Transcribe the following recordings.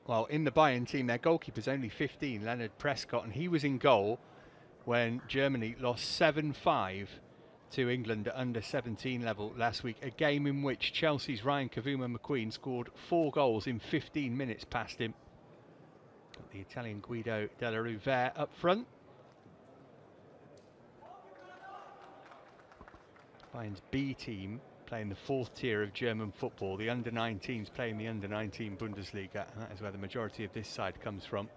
Well, in the Bayern team, their goalkeeper's only 15, Leonard Prescott, and he was in goal when Germany lost 7-5 to England at under 17 level last week. A game in which Chelsea's Ryan Kavuma-McQueen scored 4 goals in 15 minutes past him. Got the Italian Guido Della Rovere up front. Bayern's B team playing the 4th tier of German football. The under-19s playing the under-19 Bundesliga, and that is where the majority of this side comes from.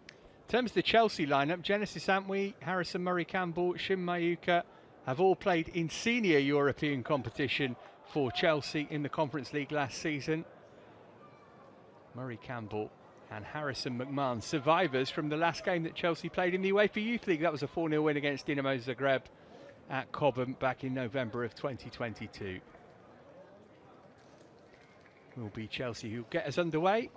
In terms of the Chelsea lineup, Genesis Antwi, Harrison Murray-Campbell, Shin Mayuka have all played in senior European competition for Chelsea in the Conference League last season. Murray-Campbell and Harrison McMahon, survivors from the last game that Chelsea played in the UEFA Youth League. That was a 4-0 win against Dinamo Zagreb at Cobham back in November of 2022. Will be Chelsea who'll get us underway.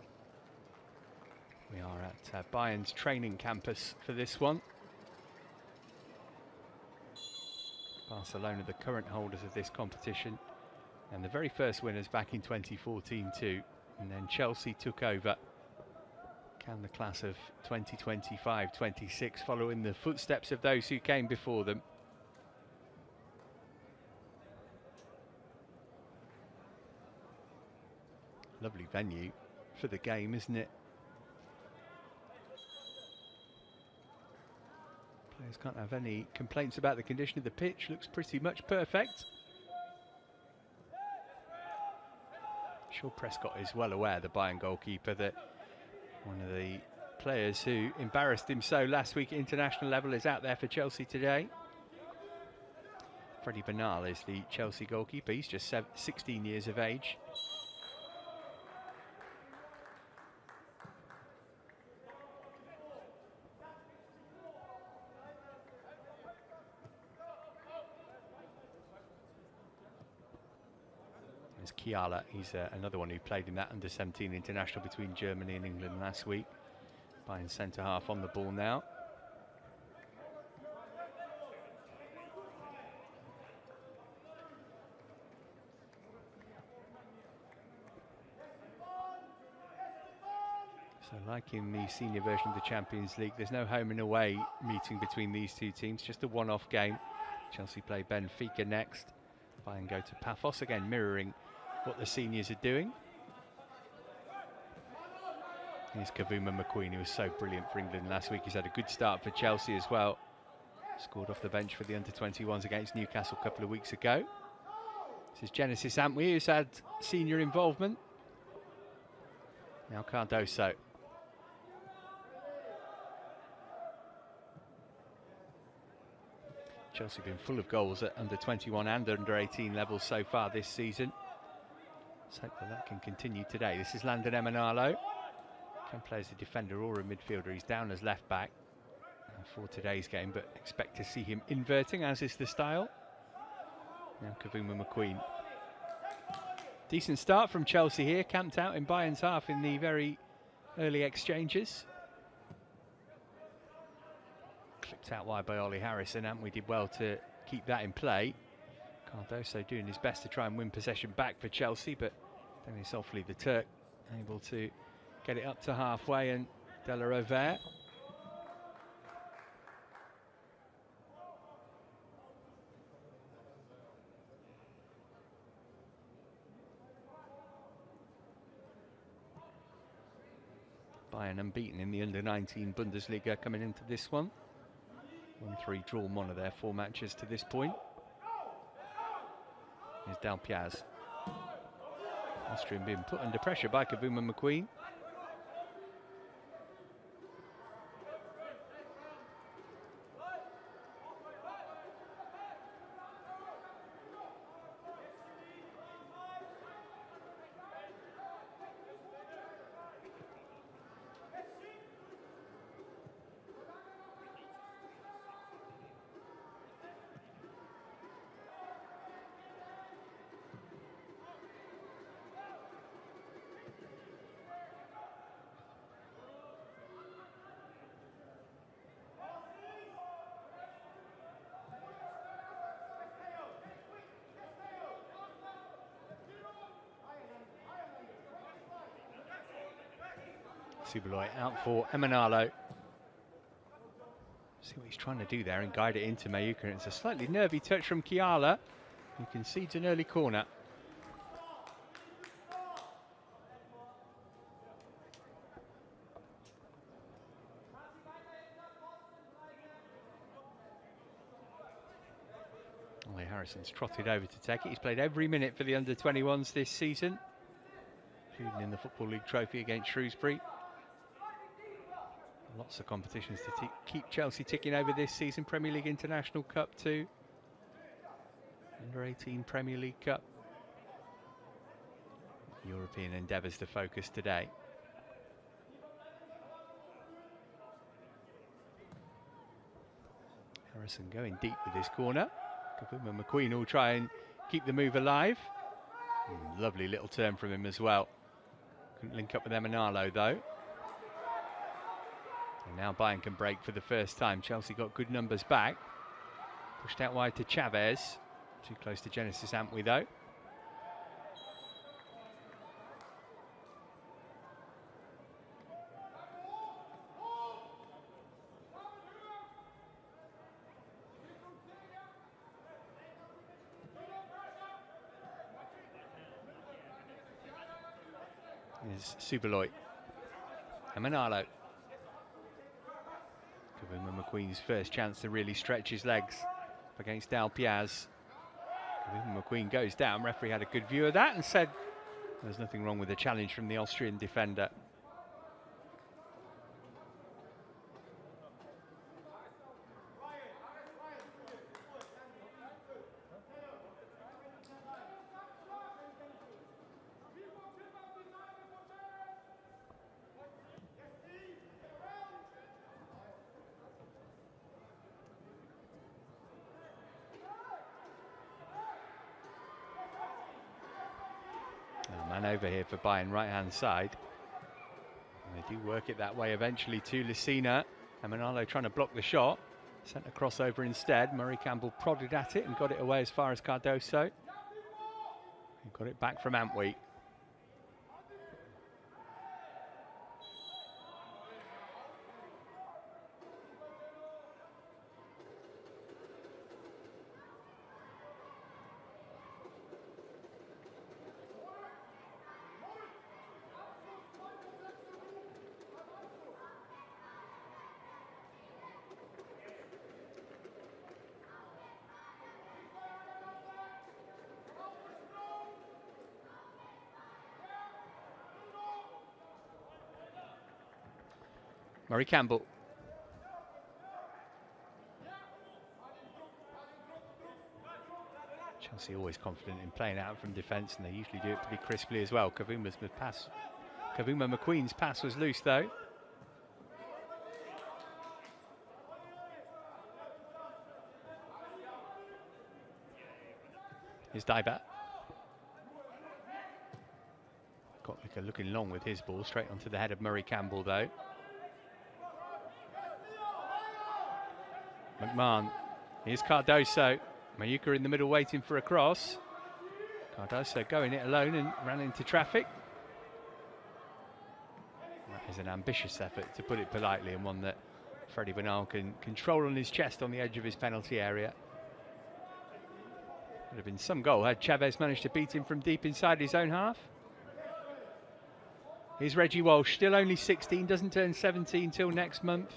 We are at Bayern's training campus for this one. Barcelona, the current holders of this competition, and the very first winners back in 2014 too. And then Chelsea took over. Can the class of 2025-26 follow in the footsteps of those who came before them? Lovely venue for the game, isn't it? Players can't have any complaints about the condition of the pitch. Looks pretty much perfect. I'm sure Prescott is well aware, the Bayern goalkeeper, that one of the players who embarrassed him so last week at international level is out there for Chelsea today. Freddie Bernal is the Chelsea goalkeeper. He's just 16 years of age. There's Kiala, he's another one who played in that under-17 international between Germany and England last week. Bayern centre-half on the ball now. So like in the senior version of the Champions League, there's no home and away meeting between these two teams, just a one-off game. Chelsea play Benfica next. Bayern go to Paphos, again mirroring what the seniors are doing. Here's Kavuma-McQueen, who was so brilliant for England last week. He's had a good start for Chelsea as well. Scored off the bench for the under-21s against Newcastle a couple of weeks ago. This is Genesis Antwi, who's had senior involvement. Now Cardoso. Chelsea have been full of goals at under-21 and under-18 levels so far this season. Let's hope that can continue today. This is Landon Emanalo. Can play as a defender or a midfielder. He's down as left back for today's game, but expect to see him inverting, as is the style. Now Kavuma-McQueen. Decent start from Chelsea here, camped out in Bayern's half in the very early exchanges. Clipped out wide by Ollie Harrison, and we did well to keep that in play. Cardoso doing his best to try and win possession back for Chelsea, but Denis Offley, the Turk, able to get it up to halfway, and Della Rovere. Bayern unbeaten in the under-19 Bundesliga coming into this one. 1-3 drawn one of their 4 matches to this point. Here's Del Piaz. Austrian being put under pressure by Kavuma-McQueen. Subeloy out for Emanalo. See what he's trying to do there and guide it into Mayuka. It's a slightly nervy touch from Kiala, who concedes an early corner. Ollie Harrison's trotted over to take it. He's played every minute for the under-21s this season, including in the Football League Trophy against Shrewsbury. Lots of competitions to keep Chelsea ticking over this season. Premier League International Cup too. Under-18 Premier League Cup. European endeavours to focus today. Harrison going deep with his corner. Kavuma McQueen will try and keep the move alive. Lovely little turn from him as well. Couldn't link up with Emanalo though. And now Bayern can break for the first time. Chelsea got good numbers back. Pushed out wide to Chavez. Too close to Genesis Antwi though. Here's Subeloy. Emanalo. Kavuma McQueen's first chance to really stretch his legs up against Dal Piaz. Kavuma McQueen goes down. Referee had a good view of that and said there's nothing wrong with the challenge from the Austrian defender. Man over here for Bayern, right hand side. And they do work it that way eventually to Lucena. Emanalo trying to block the shot. Sent a crossover instead. Murray Campbell prodded at it and got it away as far as Cardoso. He got it back from Antwi. Murray Campbell. Chelsea always confident in playing out from defence, and they usually do it pretty crisply as well. Kavuma McQueen's pass was loose though. Here's Daibat. Kotlicker looking long with his ball, straight onto the head of Murray Campbell though. McMahon. Here's Cardoso. Mayuka in the middle waiting for a cross. Cardoso going it alone and ran into traffic. That is an ambitious effort, to put it politely, and one that Freddie Bernal can control on his chest on the edge of his penalty area. Would have been some goal had Chavez managed to beat him from deep inside his own half. Here's Reggie Walsh, still only 16, doesn't turn 17 till next month.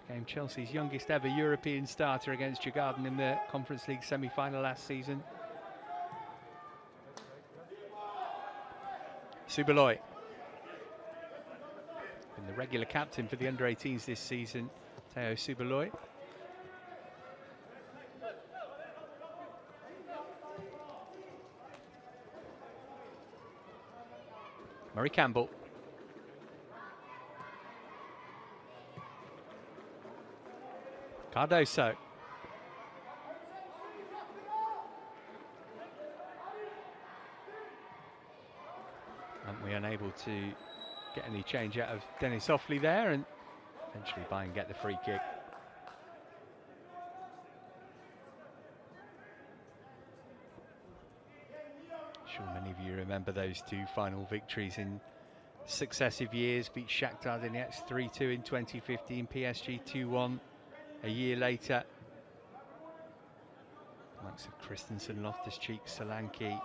Became Chelsea's youngest ever European starter against Djurgården in the Conference League semi-final last season. Subeloy. Been the regular captain for the under-18s this season, Teo Subeloy. Murray Campbell. Cardoso. Aren't we unable to get any change out of Dennis Offley there, and eventually Bayern get the free kick. Sure many of you remember those two final victories in successive years, beat Shakhtar Donetsk 3-2 in 2015, PSG 2-1 a year later. Likes of Christensen, Loftus-Cheek, Solanke,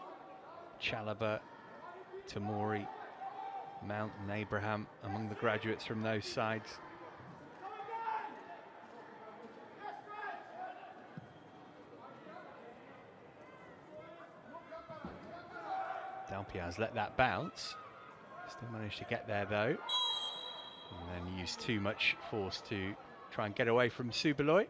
Chalobah, Tamori, Mount and Abraham among the graduates from those sides. Dalpiaz let that bounce. Still managed to get there though. And then used too much force to try and get away from Subeloy.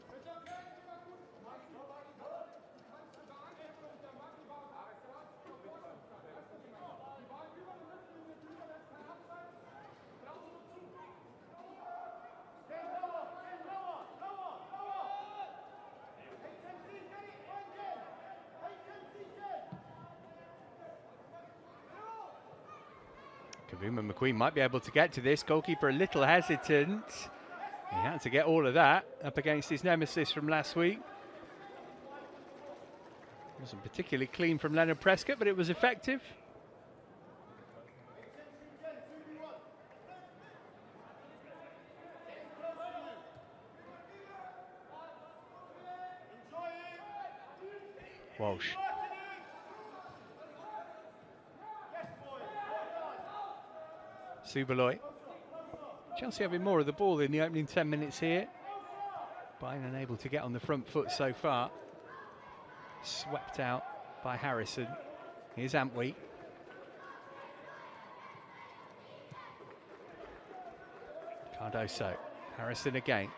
Kavuma McQueen might be able to get to this. Goalkeeper a little hesitant. He had to get all of that up against his nemesis from last week. Wasn't particularly clean from Leonard Prescott, but it was effective. Walsh. Subeloy. Chelsea having more of the ball in the opening 10 minutes here. Bayern unable to get on the front foot so far. Swept out by Harrison. Here's Antwi. Cardoso. Harrison again.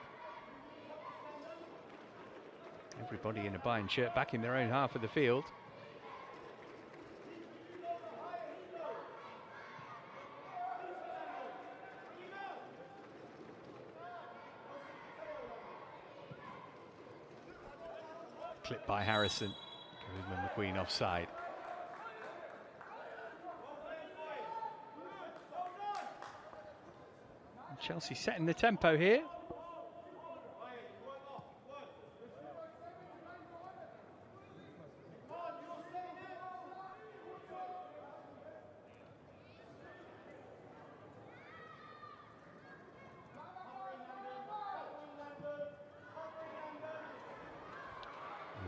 Everybody in a Bayern shirt back in their own half of the field. Clipped by Harrison. Kavuma McQueen offside. And Chelsea setting the tempo here.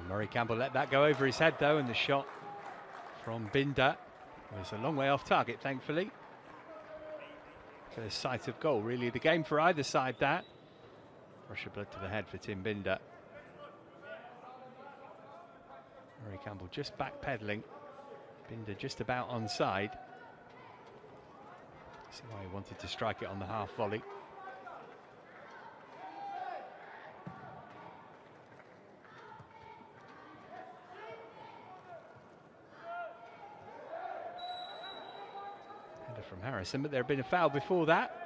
Murray Campbell let that go over his head though, and the shot from Binder was a long way off target, thankfully. First sight of goal, really the game for either side that. Rush of blood to the head for Tim Binder. Murray Campbell just backpedaling. Binder just about onside. See why he wanted to strike it on the half volley. From Harrison, but there had been a foul before that.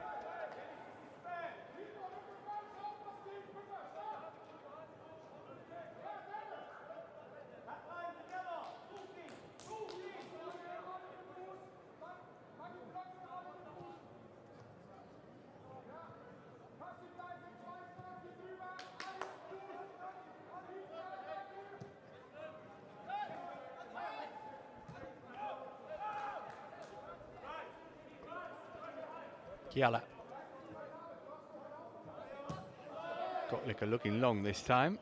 Kiala. Gottlicker looking long this time.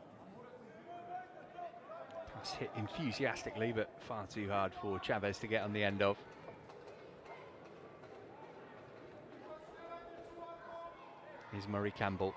Pass hit enthusiastically, but far too hard for Chavez to get on the end of. Here's Murray Campbell.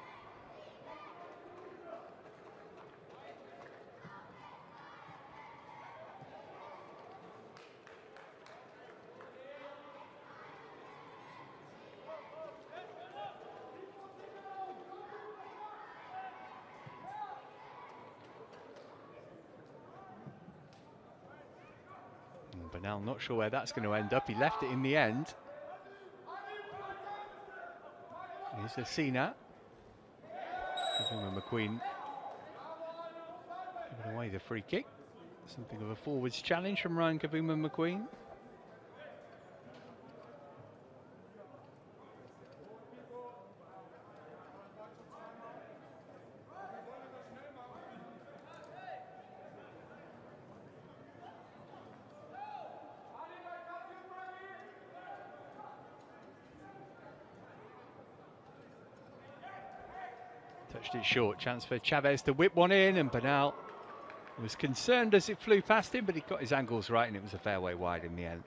But now I'm not sure where that's going to end up. He left it in the end. Here's Asina. Kavuma McQueen giving away the free kick. Something of a forwards challenge from Ryan Kavuma McQueen. Touched it short. Chance for Chavez to whip one in, and Bernal was concerned as it flew past him, but he got his angles right and it was a fairway wide in the end.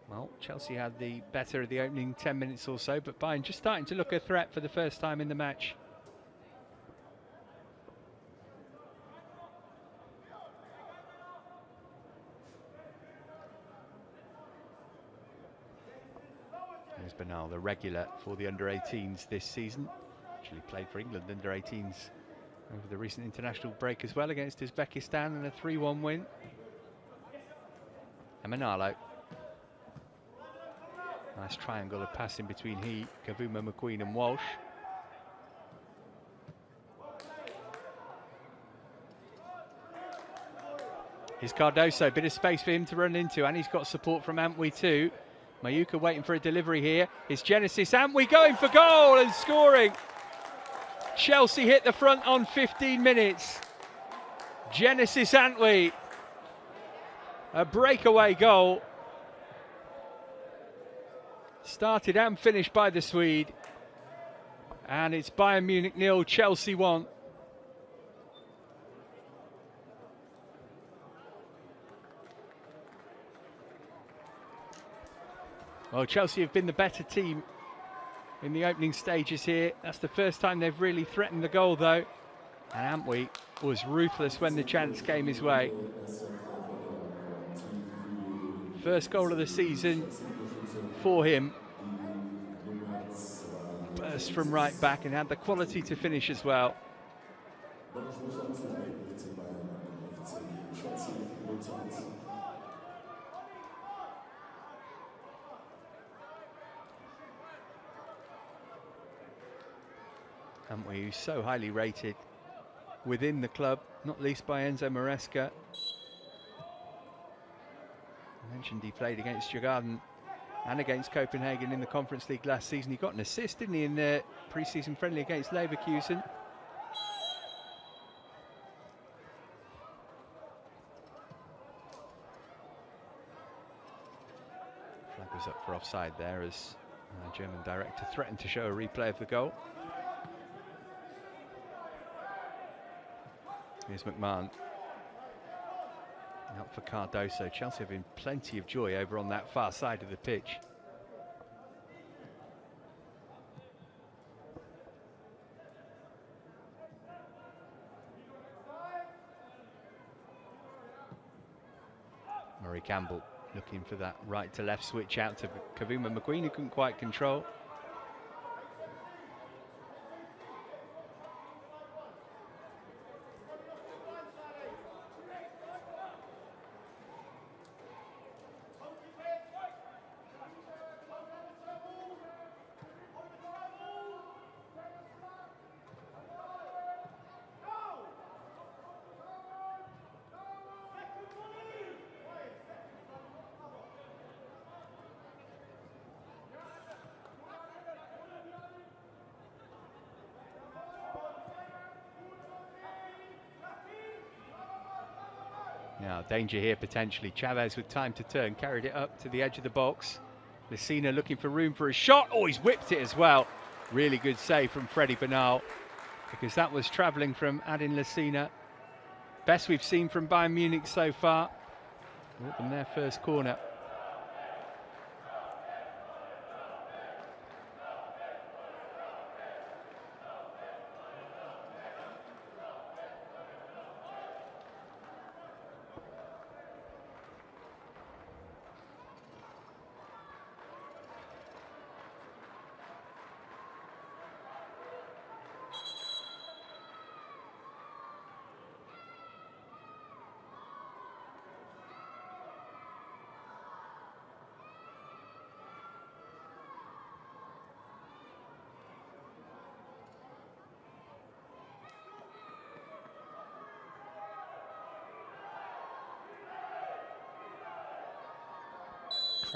Well, Chelsea had the better of the opening 10 minutes or so, but Bayern just starting to look a threat for the first time in the match. There's Bernal, the regular for the under-18s this season. Actually played for England under-18s over the recent international break as well against Uzbekistan in a 3-1 win. Emanalo. Nice triangle of passing between he, Kavuma, McQueen and Walsh. Here's Cardoso, bit of space for him to run into, and he's got support from Antwi too. Mayuka waiting for a delivery here. It's Genesis Antwi going for goal and scoring. Chelsea hit the front on 15 minutes. Genesis Antwi, a breakaway goal. Started and finished by the Swede. And it's Bayern Munich 0, Chelsea 1. Well, Chelsea have been the better team in the opening stages here. That's the first time they've really threatened the goal, though. And Antwi was ruthless when the chance came his way. First goal of the season for him. Burst from right back and had the quality to finish as well. Antwi, who's so highly rated within the club, not least by Enzo Maresca. I mentioned he played against Djurgården and against Copenhagen in the Conference League last season. He got an assist, didn't he, in the pre-season friendly against Leverkusen. Flag was up for offside there as the German director threatened to show a replay of the goal. Here's McMahon. Out for Cardoso. Chelsea having plenty of joy over on that far side of the pitch. Murray Campbell looking for that right to left switch out to Kavuma McQueen, who couldn't quite control. Now, danger here potentially. Chavez with time to turn, carried it up to the edge of the box. Lacina looking for room for a shot. Oh, he's whipped it as well. Really good save from Freddie Bernal, because that was travelling from Adin Lacina. Best we've seen from Bayern Munich so far. Open their first corner.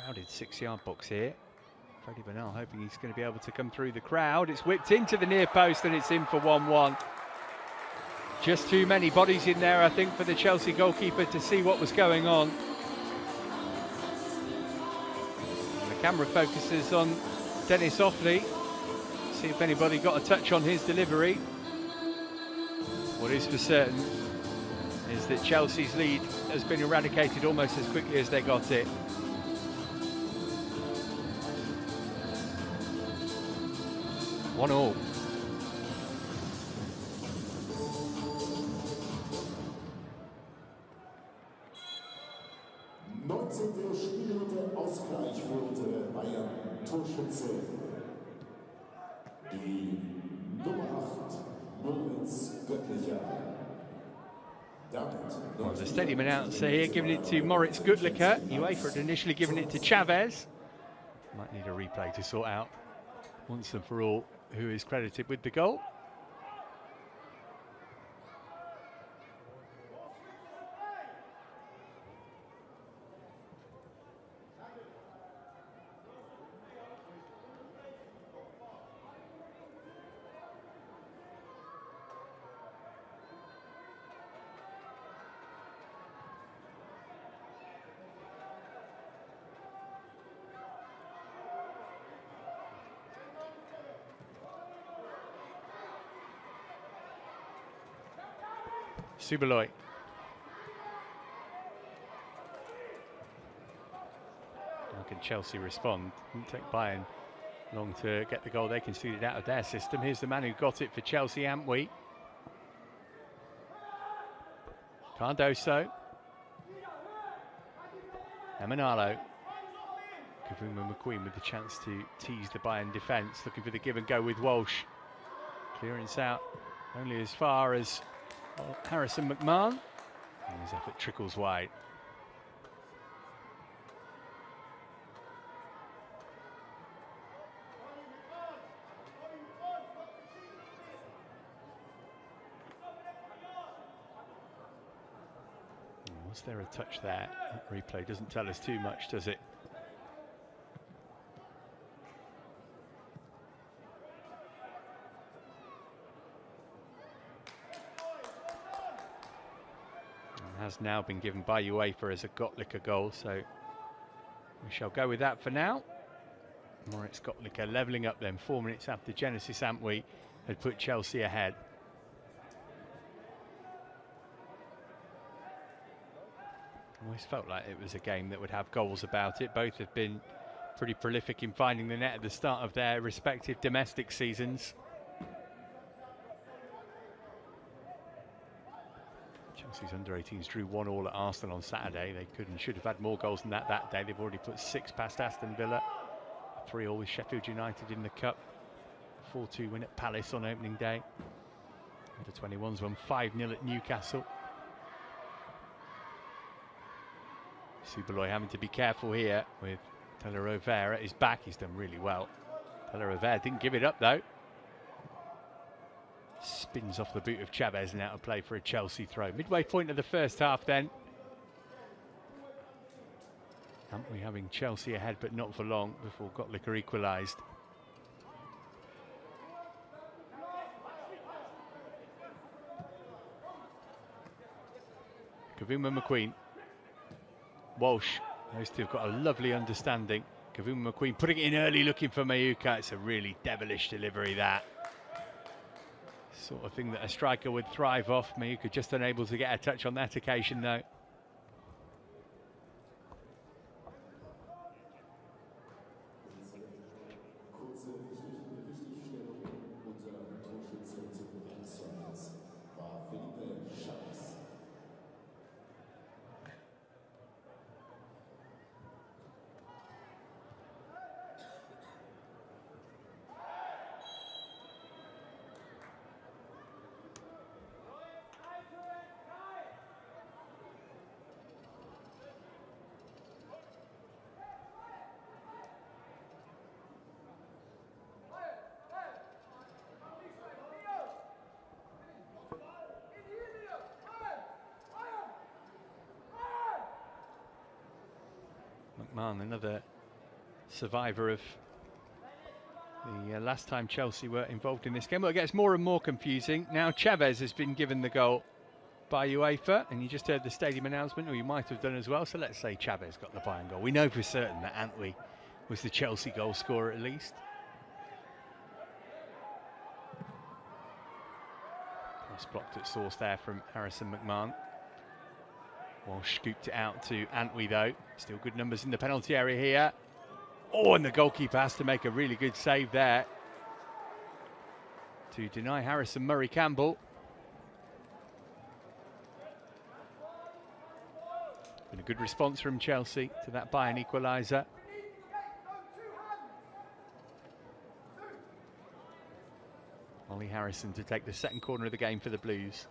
Crowded 6-yard box here. Freddie Bernal hoping he's going to be able to come through the crowd. It's whipped into the near post and it's in for 1-1. Just too many bodies in there, I think, for the Chelsea goalkeeper to see what was going on. The camera focuses on Dennis Offley. See if anybody got a touch on his delivery. What is for certain is that Chelsea's lead has been eradicated almost as quickly as they got it. One all. Spielminute Ausgleich für Bayern Torschütze. Die Nummer 8, Moritz Göttlicher. Well, the stadium announcer here giving it to Moritz Göttlicher. UEFA had initially given it to Chavez. Might need a replay to sort out once and for all who is credited with the goal. Subaloy. How can Chelsea respond? Didn't take Bayern long to get the goal they conceded out of their system. Here's the man who got it for Chelsea, Antwi. Cardoso. Emanalo. Kavuma McQueen with the chance to tease the Bayern defence, looking for the give and go with Walsh. Clearance out only as far as Harrison McMahon, and his effort trickles wide. Was there a touch there? That replay doesn't tell us too much, does it? Has now been given by UEFA as a Göttlicher goal, so we shall go with that for now. Moritz Göttlicher levelling up then 4 minutes after Genesis Antwi had put Chelsea ahead. Always felt like it was a game that would have goals about it. Both have been pretty prolific in finding the net at the start of their respective domestic seasons. Chelsea's under-18s drew 1-1 at Arsenal on Saturday. They could and should have had more goals than that day. They've already put 6 past Aston Villa. 3-3 with Sheffield United in the Cup. 4-2 win at Palace on opening day. Under-21s won 5-0 at Newcastle. Subaloy having to be careful here with De La Rovere at his back. He's done really well. De La Rovere didn't give it up though. Spins off the boot of Chavez and out of play for a Chelsea throw. Midway point of the first half then. Antwi having Chelsea ahead, but not for long before Göttlicher equalised. Kavuma McQueen. Walsh. Those two have got a lovely understanding. Kavuma McQueen putting it in early, looking for Mayuka. It's a really devilish delivery, that. Sort of thing that a striker would thrive off. Mayuka just unable to get a touch on that occasion though. McMahon, another survivor of the last time Chelsea were involved in this game. Well, it gets more and more confusing. Now Chavez has been given the goal by UEFA, and you just heard the stadium announcement, or you might have done as well. So let's say Chavez got the Bayern goal. We know for certain that Antwi was the Chelsea goal scorer at least. Just blocked at source there from Harrison McMahon. Walsh scooped it out to Antwi though. Still good numbers in the penalty area here. Oh, and the goalkeeper has to make a really good save there to deny Harrison Murray Campbell. Been a good response from Chelsea to that Bayern equaliser. Ollie Harrison to take the second corner of the game for the Blues.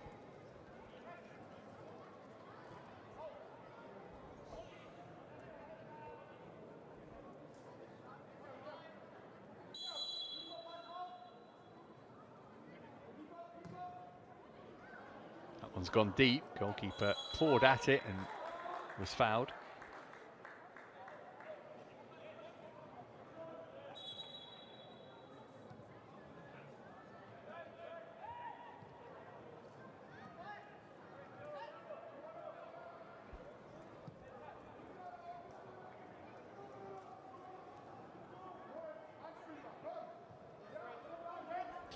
That one's gone deep. Goalkeeper poured at it and was fouled.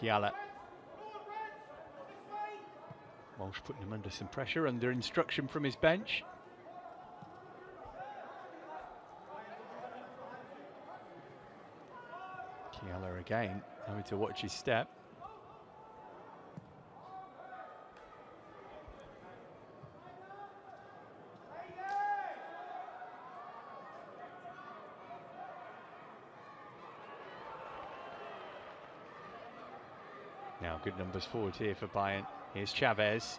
Kiala. Walsh putting him under some pressure, under instruction from his bench. Kiala again, having to watch his step. Now good numbers forward here for Bayern. Here's Chavez.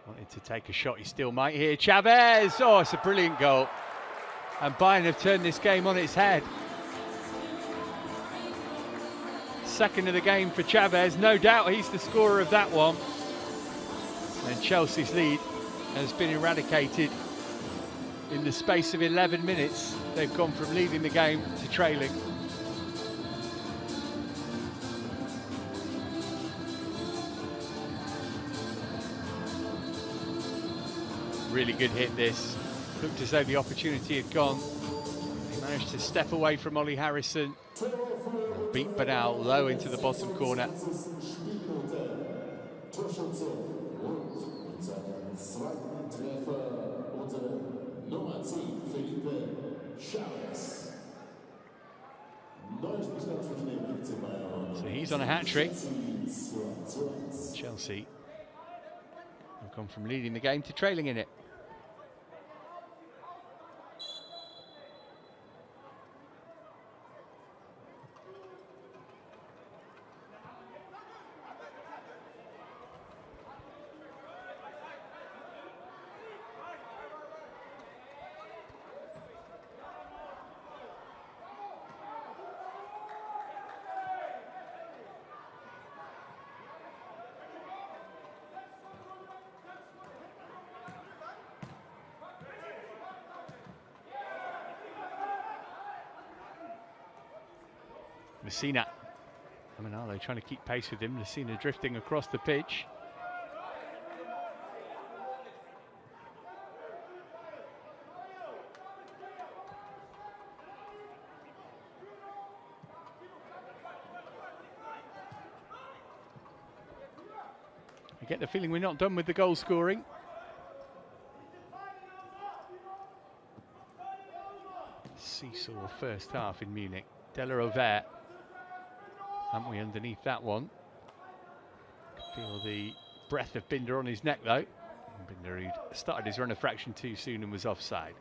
Wanted to take a shot, he still might here. Chavez! Oh, it's a brilliant goal. And Bayern have turned this game on its head. Second of the game for Chavez. No doubt he's the scorer of that one. And Chelsea's lead has been eradicated in the space of 11 minutes. They've gone from leading the game to trailing. Really good hit this. Looked as though the opportunity had gone. He managed to step away from Ollie Harrison. Beat Banal low into the bottom corner. So he's on a hat-trick. Chelsea have gone from leading the game to trailing in it. Messina. Amanalo trying to keep pace with him. Messina drifting across the pitch. I get the feeling we're not done with the goal scoring. Seesaw first half in Munich. Della Rovere. Haven't we underneath that one? Feel the breath of Binder on his neck though. Binder who'd started his run a fraction too soon and was offside.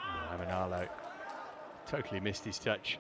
Oh, Amanalo totally missed his touch.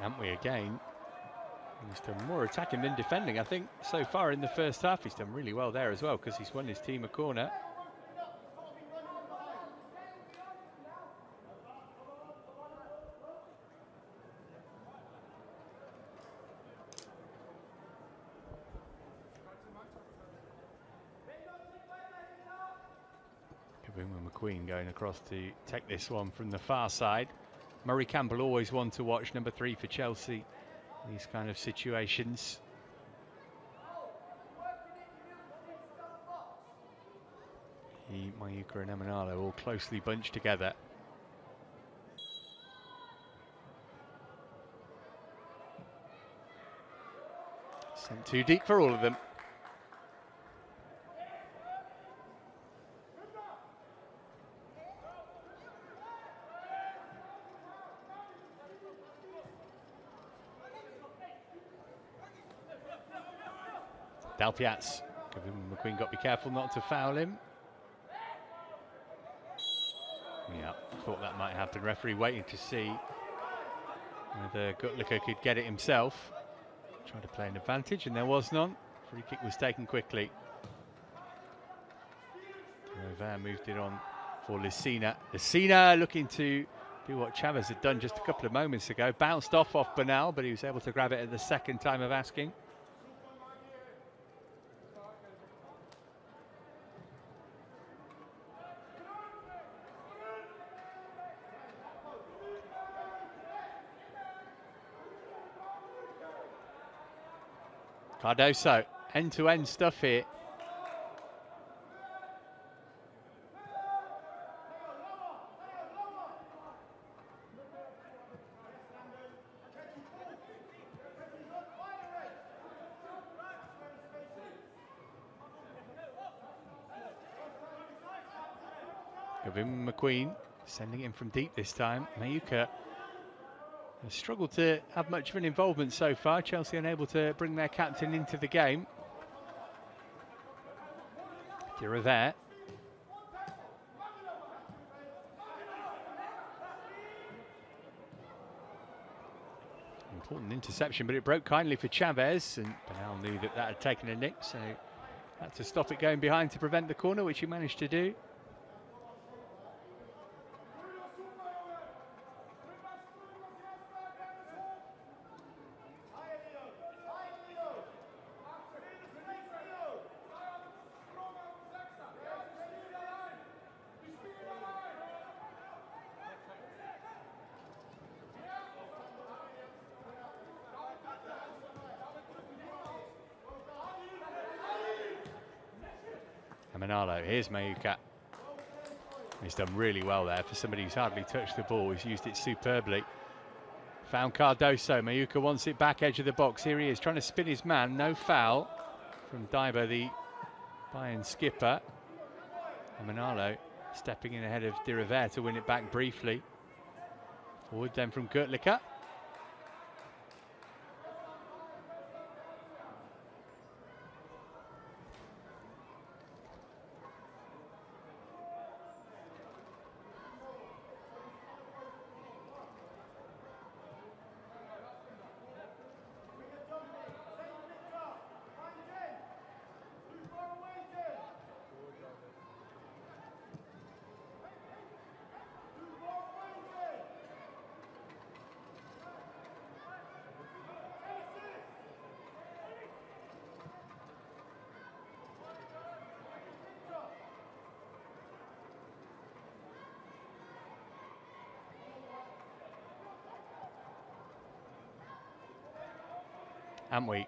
Haven't we again? He's done more attacking than defending. I think so far in the first half he's done really well there as well, because he's won his team a corner. McQueen going across to take this one from the far side. Murray Campbell, always one to watch, number 3 for Chelsea in these kind of situations. Mayuka and Emanalo all closely bunched together. Sent too deep for all of them. Dalpiaz. McQueen got to be careful not to foul him. Yeah, thought that might happen. Referee waiting to see whether Gutlicker could get it himself. Tried to play an advantage and there was none. Free kick was taken quickly. Rover moved it on for Lucina. Lucina looking to do what Chavez had done just a couple of moments ago. Bounced off Bernal, but he was able to grab it at the second time of asking. Cardoso, end-to-end stuff here. Gavin McQueen sending it in from deep this time. Mayuka has struggled to have much of an involvement so far. Chelsea unable to bring their captain into the game. Girover. Important interception, but it broke kindly for Chavez, and Bernal knew that that had taken a nick, so had to stop it going behind to prevent the corner, which he managed to do. Manalo, here's Mayuka. He's done really well there for somebody who's hardly touched the ball. He's used it superbly. Found Cardoso. Mayuka wants it back edge of the box. Here he is trying to spin his man. No foul from Daiba, the Bayern skipper. And Manalo stepping in ahead of Diriver to win it back briefly. Forward then from Gutlicker. And we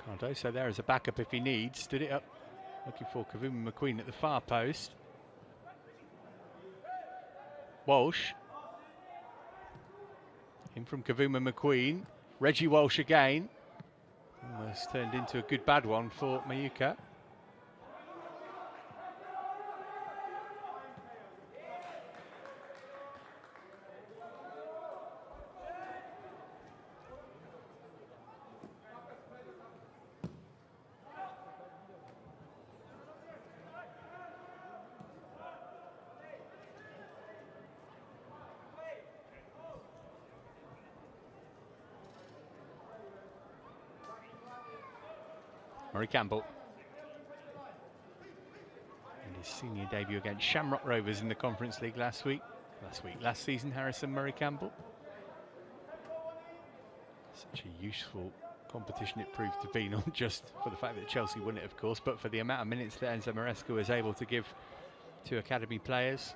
Cardoso there as a backup if he needs. Stood it up, looking for Kavuma McQueen at the far post. Walsh. In from Kavuma McQueen. Reggie Walsh again. Almost turned into a good bad one for Mayuka. Murray Campbell. And his senior debut against Shamrock Rovers in the Conference League last season, Harrison Murray Campbell. Such a useful competition it proved to be, not just for the fact that Chelsea won it, of course, but for the amount of minutes that Enzo Maresca was able to give to academy players.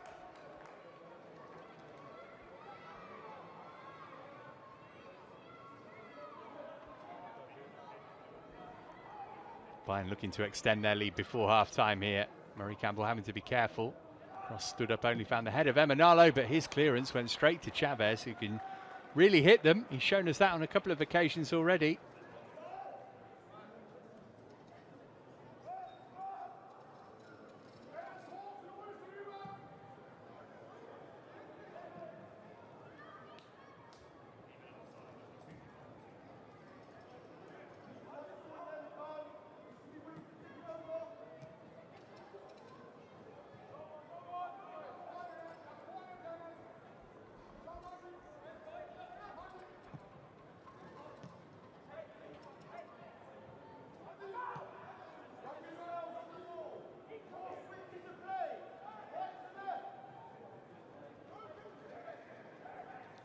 Bayern looking to extend their lead before half-time here. Murray Campbell having to be careful. Cross stood up, only found the head of Emanalo, but his clearance went straight to Chavez, who can really hit them. He's shown us that on a couple of occasions already.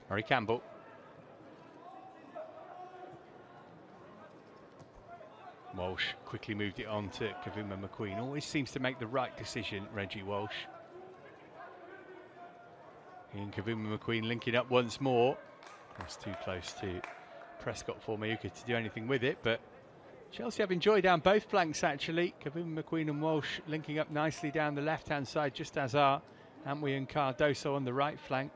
Murray Campbell. Walsh quickly moved it on to Kavuma McQueen. Always seems to make the right decision, Reggie Walsh. And Kavuma McQueen linking up once more. That's too close to Prescott for Mayuka to do anything with it, but Chelsea have enjoyed down both flanks actually. Kavuma McQueen and Walsh linking up nicely down the left-hand side, just as are Antwi and Cardoso on the right flank.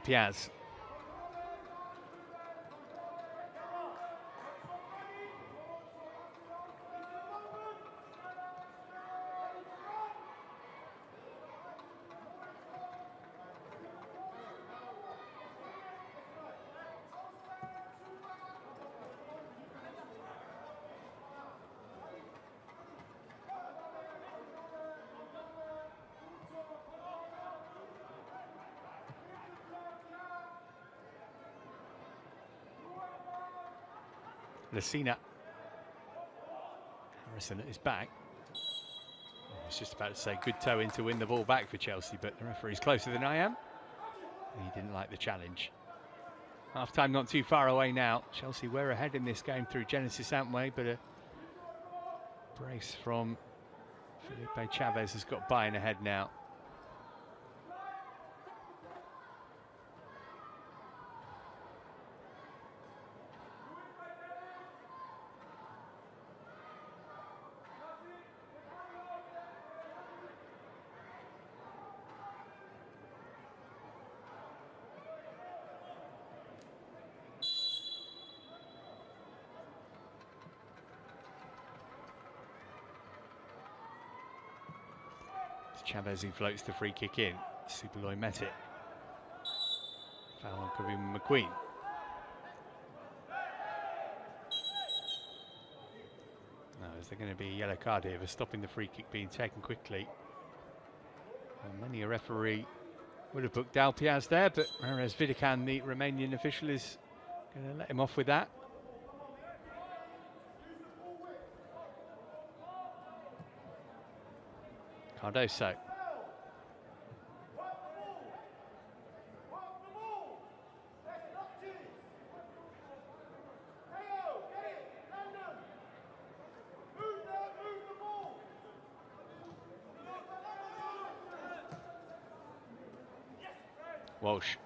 Piaz. Lucina. Harrison at his back. I was just about to say good toe in to win the ball back for Chelsea, but the referee's closer than I am. He didn't like the challenge. Half-time not too far away now. Chelsea were ahead in this game through Genesis Antwi, but a brace from Felipe Chavez has got Bayern ahead now. Chavez who floats the free kick in. Superloy met it. Foul on Kavuma McQueen. No, is there going to be a yellow card here for stopping the free kick being taken quickly? Well, many a referee would have booked Dal Piaz there, but Mares Vidican, the Romanian official, is going to let him off with that. Cardoso. Walsh.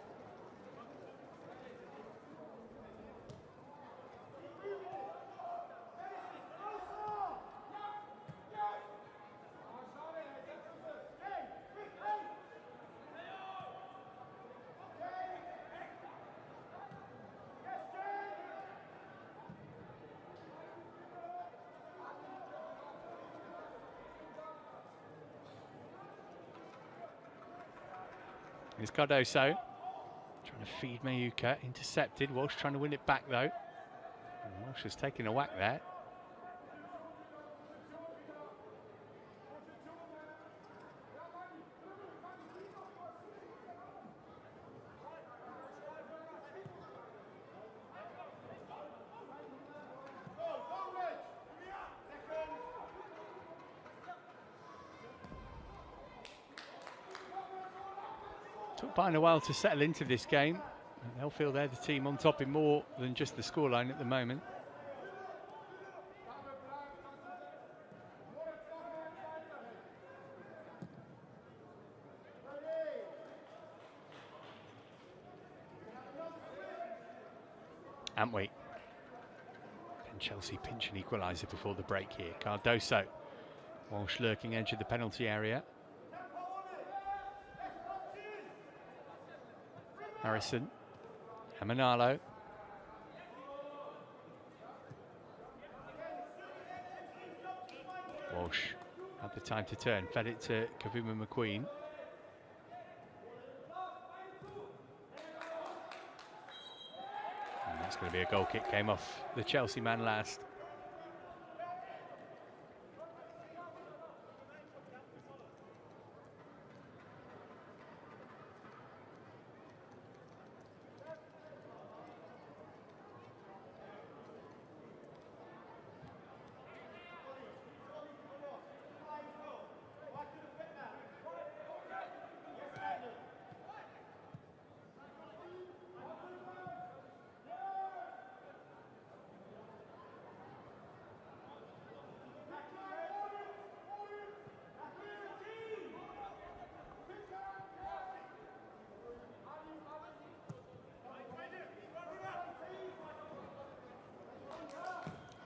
Here's Cardoso. Trying to feed Mayuka. Intercepted. Walsh trying to win it back, though. And Walsh has taken a whack there. Took Bayern a while to settle into this game. And they'll feel they're the team on top in more than just the scoreline at the moment. Antwi. Can Chelsea pinch an equaliser before the break here? Cardoso. Walsh lurking edge of the penalty area. Harrison. Emanalo. Walsh had the time to turn, fed it to Kavuma McQueen. And that's going to be a goal kick, came off the Chelsea man last.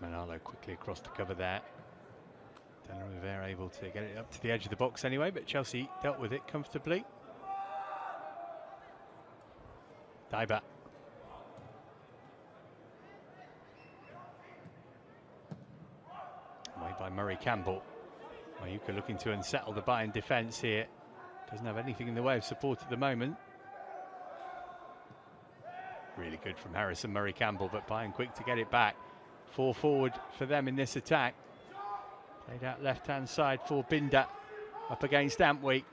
Manalo quickly across the cover there. De La Rivera able to get it up to the edge of the box anyway, but Chelsea dealt with it comfortably. Daiba. Away by Murray Campbell. Mayuka looking to unsettle the Bayern defence here. Doesn't have anything in the way of support at the moment. Really good from Harrison, Murray Campbell, but Bayern quick to get it back. 4 forward for them in this attack. Played out left-hand side for Binder, up against Antwi.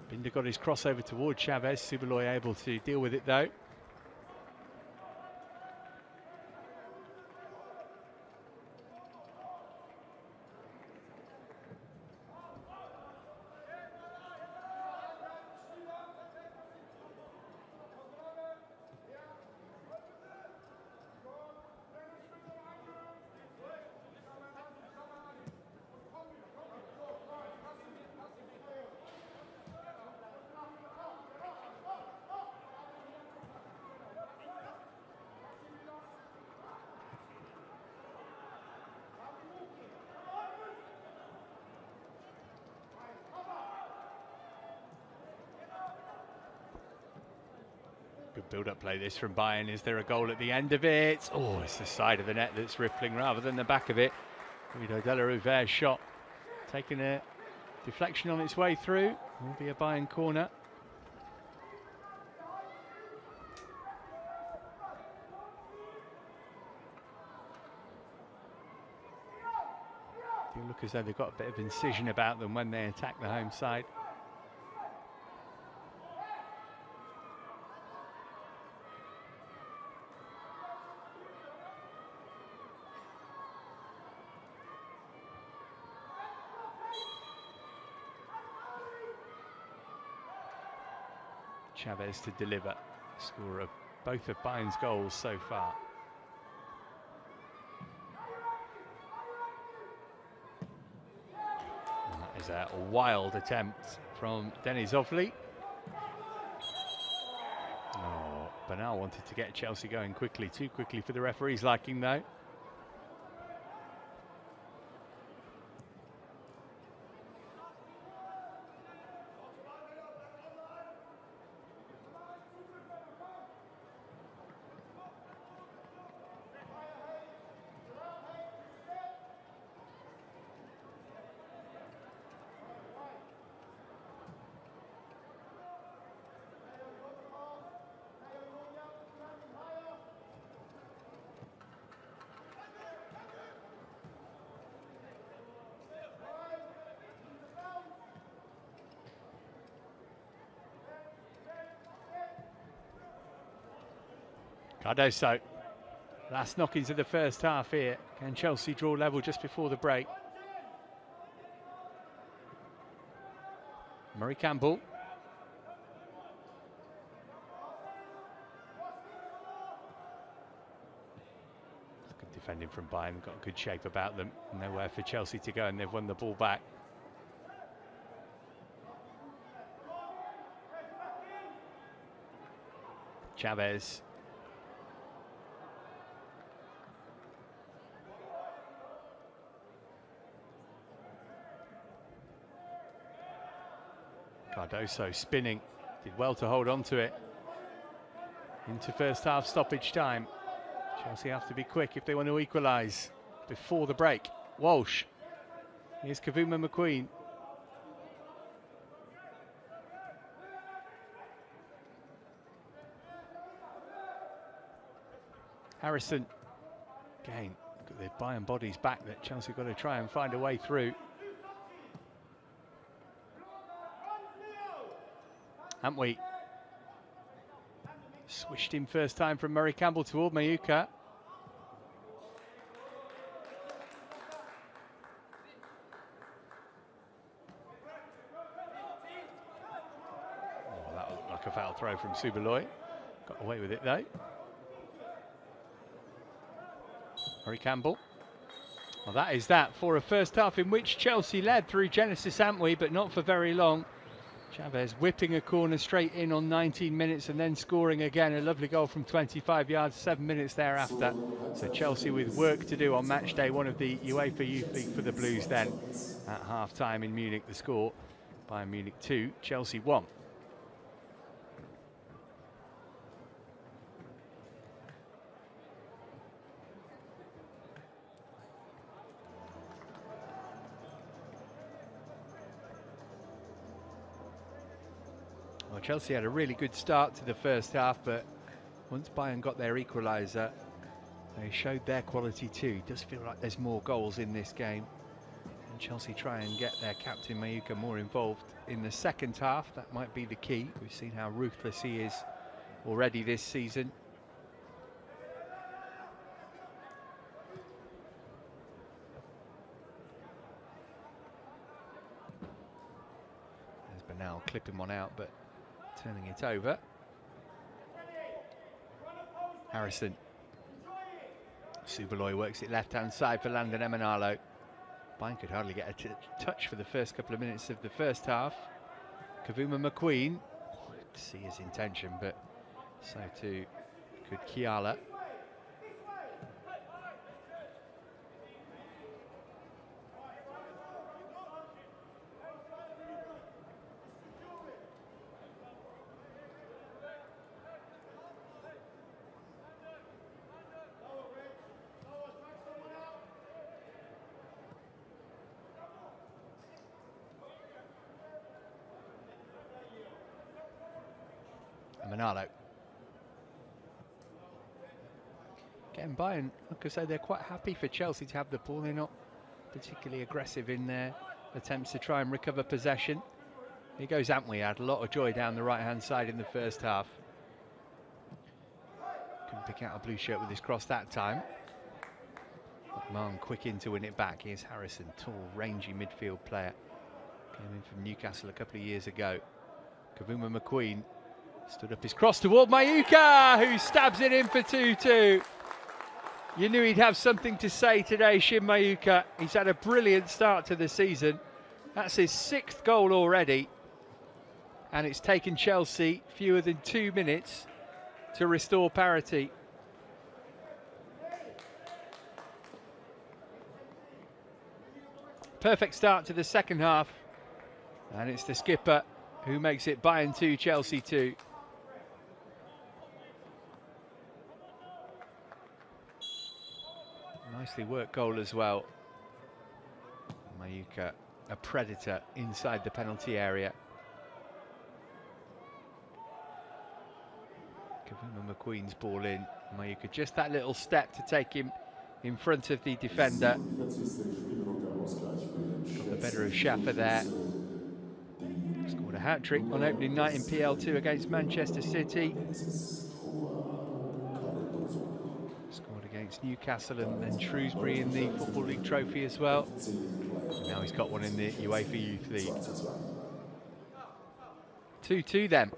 Binder got his crossover towards Chavez. Subaloy able to deal with it though. Good build-up play this from Bayern. Is there a goal at the end of it? Oh, it's the side of the net that's rippling rather than the back of it. Guido De La Rivere's shot taking a deflection on its way through. Will be a Bayern corner. They look as though they've got a bit of incision about them when they attack the home side. Chavez to deliver, scorer of both of Bayern's goals so far. And that is a wild attempt from Denis Ovli. Oh, Bernal wanted to get Chelsea going quickly, too quickly for the referee's liking though. Cardoso. Last knockings of the first half here. Can Chelsea draw level just before the break? Murray Campbell. Good defending from Bayern. Got good shape about them. Nowhere for Chelsea to go, and they've won the ball back. Chavez. Cardoso spinning, did well to hold on to it. Into first half stoppage time. Chelsea have to be quick if they want to equalise before the break. Walsh. Here's Kavuma McQueen. Harrison. Again, look at the Bayern bodies back that Chelsea got to try and find a way through. Antwi. Switched in first time from Murray Campbell toward Mayuka. Oh, that looked like a foul throw from Subaloy. Got away with it though. Murray Campbell. Well, that is that for a first half in which Chelsea led through Genesis Antwi, but not for very long. Chavez whipping a corner straight in on 19 minutes and then scoring again. A lovely goal from 25 yards, 7 minutes thereafter. So Chelsea with work to do on match day, one of the UEFA Youth League for the Blues then. At half-time in Munich, the score, Bayern Munich 2, Chelsea 1. Well, Chelsea had a really good start to the first half, but once Bayern got their equaliser, they showed their quality too. It does feel like there's more goals in this game. And Chelsea try and get their captain Mayuka more involved in the second half. That might be the key. We've seen how ruthless he is already this season. There's Bernal clipping one out, but turning it over. Harrison. Subaloy works it left-hand side for Landon Emanalo. Bayern could hardly get a touch for the first couple of minutes of the first half. Kavuma McQueen. To see his intention, but so too could Kiala. Manalo. Again, Bayern, like I say, they're quite happy for Chelsea to have the ball. They're not particularly aggressive in their attempts to try and recover possession. Here goes Antwi, had a lot of joy down the right-hand side in the first half. Couldn't pick out a blue shirt with his cross that time. McMahon quick in to win it back. Here's Harrison, tall, rangy midfield player. Came in from Newcastle a couple of years ago. Kavuma McQueen stood up his cross toward Mayuka, who stabs it in for 2-2. You knew he'd have something to say today, Shin Mayuka. He's had a brilliant start to the season. That's his 6th goal already. And it's taken Chelsea fewer than 2 minutes to restore parity. Perfect start to the second half. And it's the skipper who makes it Bayern 2, Chelsea 2. Nicely worked goal as well. Mayuka, a predator inside the penalty area. Kavuma McQueen's ball in. Mayuka just that little step to take him in front of the defender. Got the better of Schaffer there. Scored a hat-trick on opening night in PL2 against Manchester City. Newcastle and Shrewsbury in the Football League trophy as well. And now he's got one in the UEFA Youth League. 2-2 then.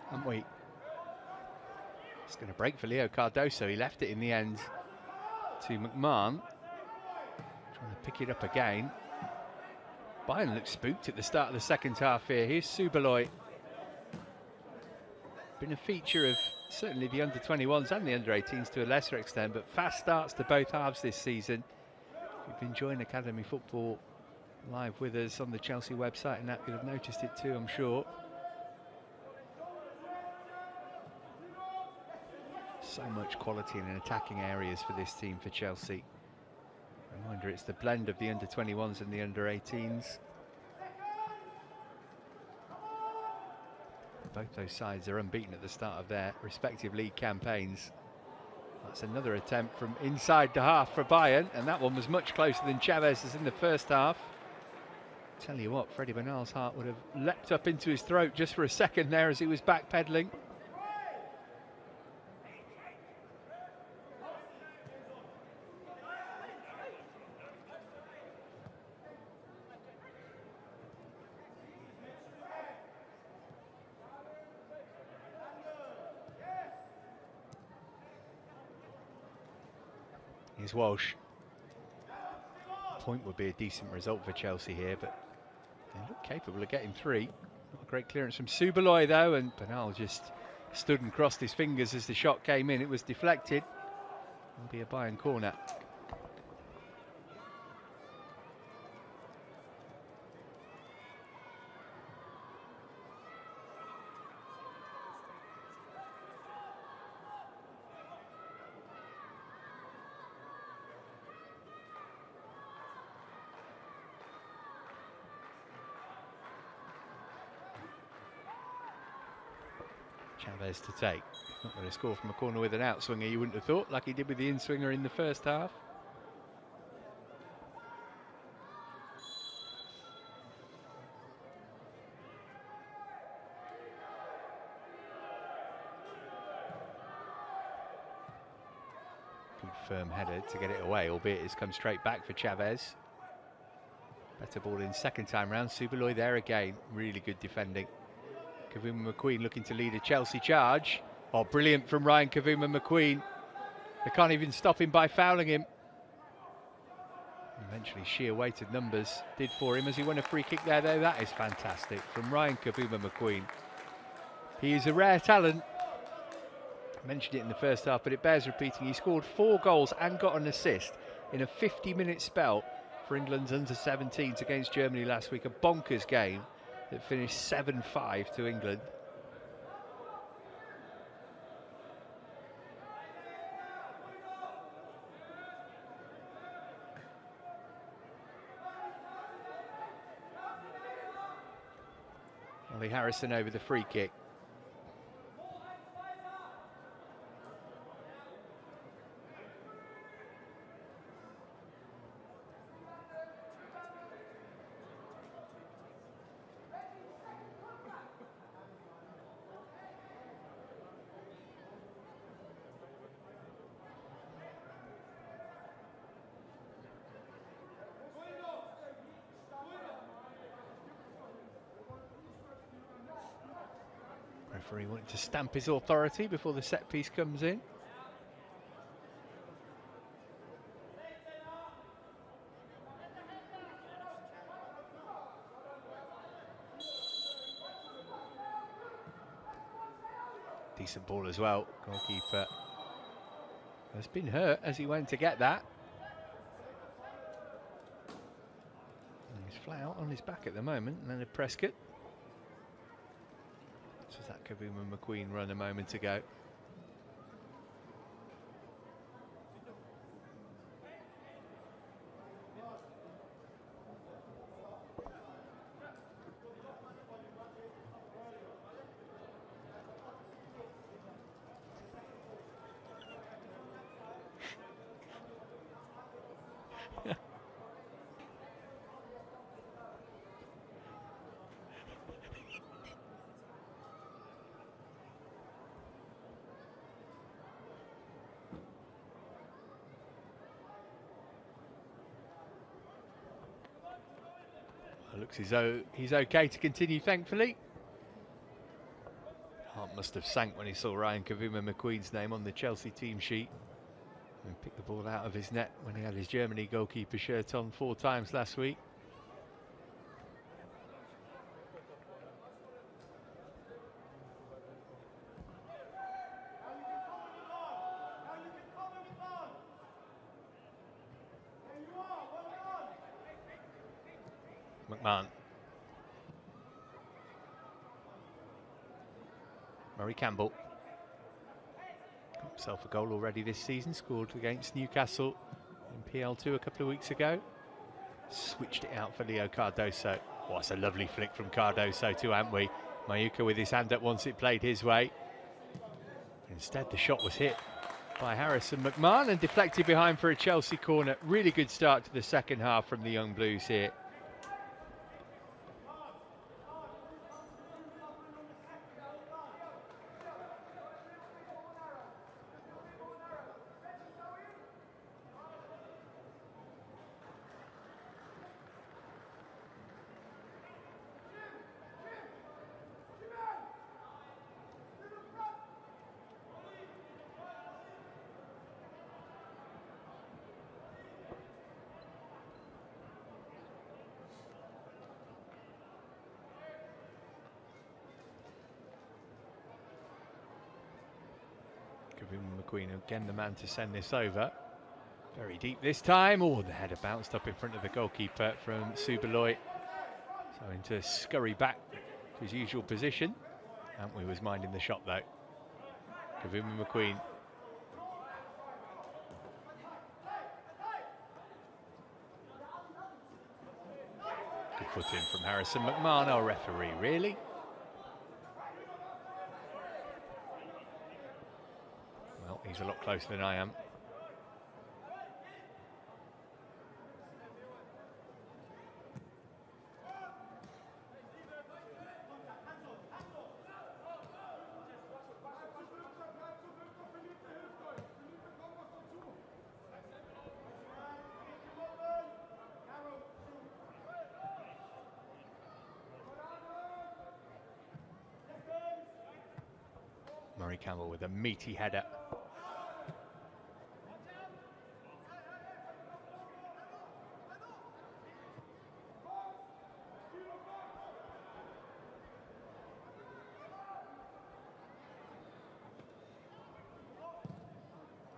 Haven't we? It's going to break for Leo Cardoso. He left it in the end to McMahon. Trying to pick it up again. Bayern looked spooked at the start of the second half here. Here's Subaloy. Been a feature of certainly the under-21s and the under-18s to a lesser extent, but fast starts to both halves this season. If you've been enjoying Academy Football live with us on the Chelsea website, and that you'll have noticed it too, I'm sure. So much quality in attacking areas for this team for Chelsea. Reminder, it's the blend of the under-21s and the under-18s. Both those sides are unbeaten at the start of their respective league campaigns. That's another attempt from inside the half for Bayern, and that one was much closer than Chavez's in the first half. Tell you what, Freddie Bernal's heart would have leapt up into his throat just for a second there as he was backpedaling. Here's Walsh. Point would be a decent result for Chelsea here, but they look capable of getting three. Not a great clearance from Subaloy though, and Bernal just stood and crossed his fingers as the shot came in. It was deflected. It'll be a Bayern corner. Chavez to take. Not going to score from a corner with an outswinger, you wouldn't have thought, like he did with the inswinger in the first half. Good firm header to get it away, albeit it's come straight back for Chavez. Better ball in second time round. Subaloy there again. Really good defending. Kavuma McQueen looking to lead a Chelsea charge. Oh, brilliant from Ryan Kavuma McQueen. They can't even stop him by fouling him. Eventually, sheer weighted numbers did for him as he won a free kick there, though. That is fantastic from Ryan Kavuma McQueen. He is a rare talent. I mentioned it in the first half, but it bears repeating. He scored 4 goals and got an assist in a 50-minute spell for England's under-17s against Germany last week. A bonkers game that finished 7-5 to England. Ollie Harrison over the free kick. Referee wanted to stamp his authority before the set piece comes in. Decent ball as well. Goalkeeper has been hurt as he went to get that. And he's flat out on his back at the moment. And then a Prescott. This was that Kavuma McQueen run a moment ago. Looks as though he's okay to continue, thankfully. Heart must have sank when he saw Ryan Kavuma-McQueen's name on the Chelsea team sheet and picked the ball out of his net when he had his Germany goalkeeper shirt on 4 times last week. McMahon. Murray Campbell. Got himself a goal already this season, scored against Newcastle in PL2 a couple of weeks ago. Switched it out for Leo Cardoso. Oh, it's a lovely flick from Cardoso to Antwi. Mayuka with his hand up once it played his way. Instead, the shot was hit by Harrison McMahon and deflected behind for a Chelsea corner. Really good start to the second half from the Young Blues here. McQueen again the man to send this over. Very deep this time. Oh, the header bounced up in front of the goalkeeper from Subaloy. So into scurry back to his usual position. Antwi was minding the shot though. Kavuma McQueen. Good foot in from Harrison McMahon. Oh, referee, really? He's a lot closer than I am. Murray Campbell with a meaty header.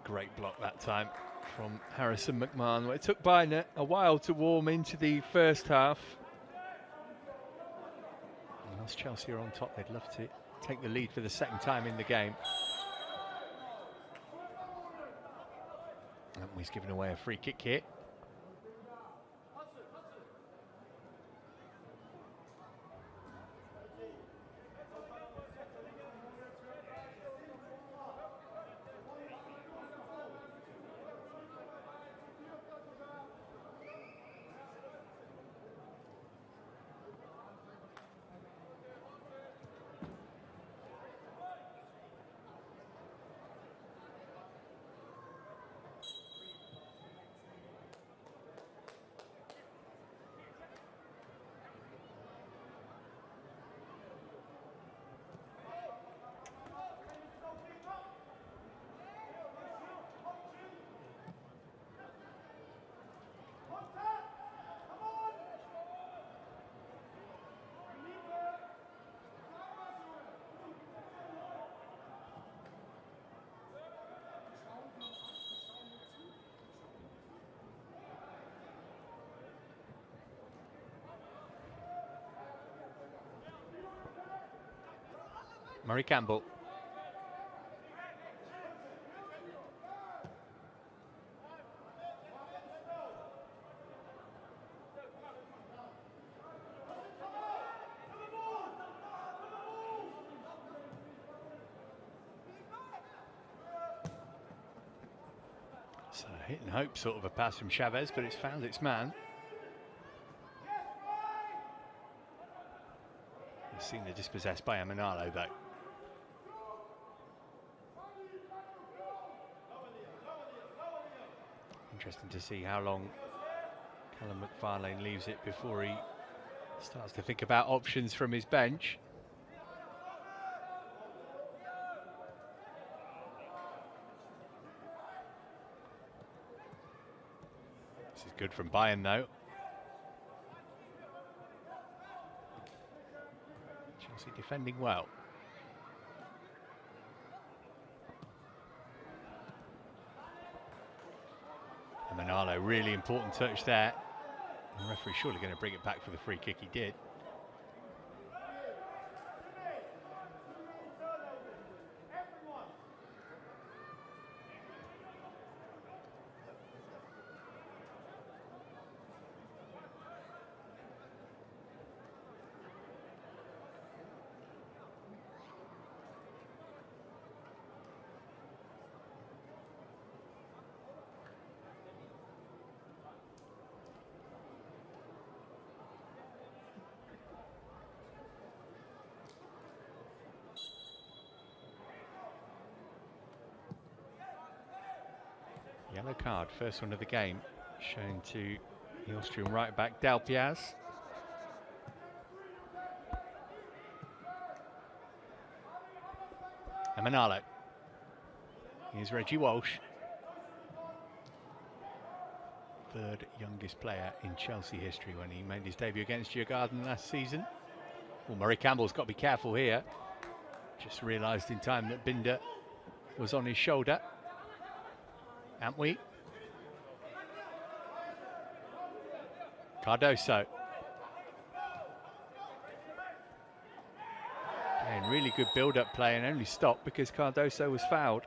Great block that time from Harrison McMahon. Well, it took Bayern a while to warm into the first half. And whilst Chelsea are on top, they'd love to take the lead for the second time in the game. And he's given away a free kick here. Murray Campbell. So hit and hope sort of a pass from Chavez, but it's found its man. It's seen the dispossessed by Amanalo though. Interesting to see how long Callum McFarlane leaves it before he Starts to think about options from his bench. This is good from Bayern though. Chelsea defending well. And Manalo, really important touch there. The referee surely going to bring it back for the free kick. He did. Yellow card, first one of the game, shown to the Austrian right back, Dalpiaz. And Manalo. Here's Reggie Walsh. Third youngest player in Chelsea history when he made his debut against Djurgården last season. Well, Murray Campbell's got to be careful here. Just realised in time that Binder was on his shoulder. Antwi. Cardoso. And really good build-up play and only stopped because Cardoso was fouled.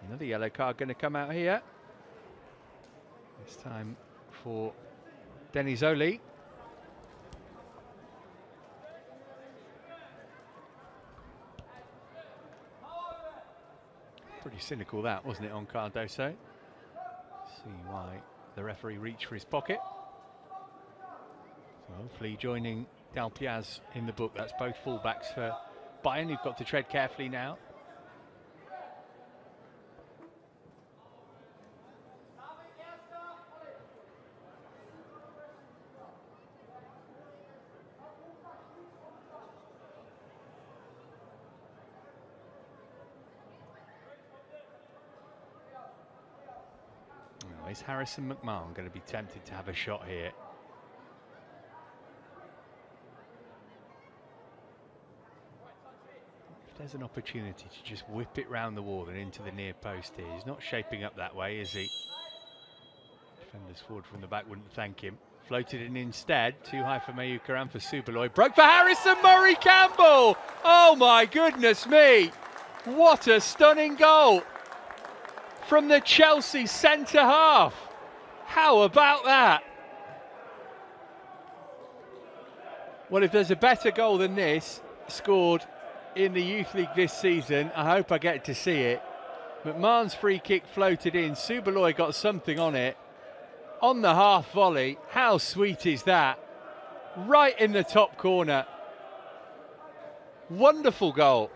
Another yellow card going to come out here. This time for Denizoli. Pretty cynical that, wasn't it, on Cardoso? See why the referee reached for his pocket. So hopefully joining Dalpiaz in the book. That's both fullbacks for Bayern, who've got to tread carefully now. Is Harrison McMahon going to be tempted to have a shot here? If there's an opportunity to just whip it round the wall and into the near post here. He's not shaping up that way, is he? Defenders forward from the back wouldn't thank him. Floated in instead. Too high for Mayuka and for Subaloy. Broke for Harrison Murray Campbell! Oh my goodness me! What a stunning goal! From the Chelsea centre half. How about that? Well, if there's a better goal than this scored in the Youth League this season, I hope I get to see it. McMahon's free kick floated in. Subaloy got something on it. On the half volley. How sweet is that? Right in the top corner. Wonderful goal.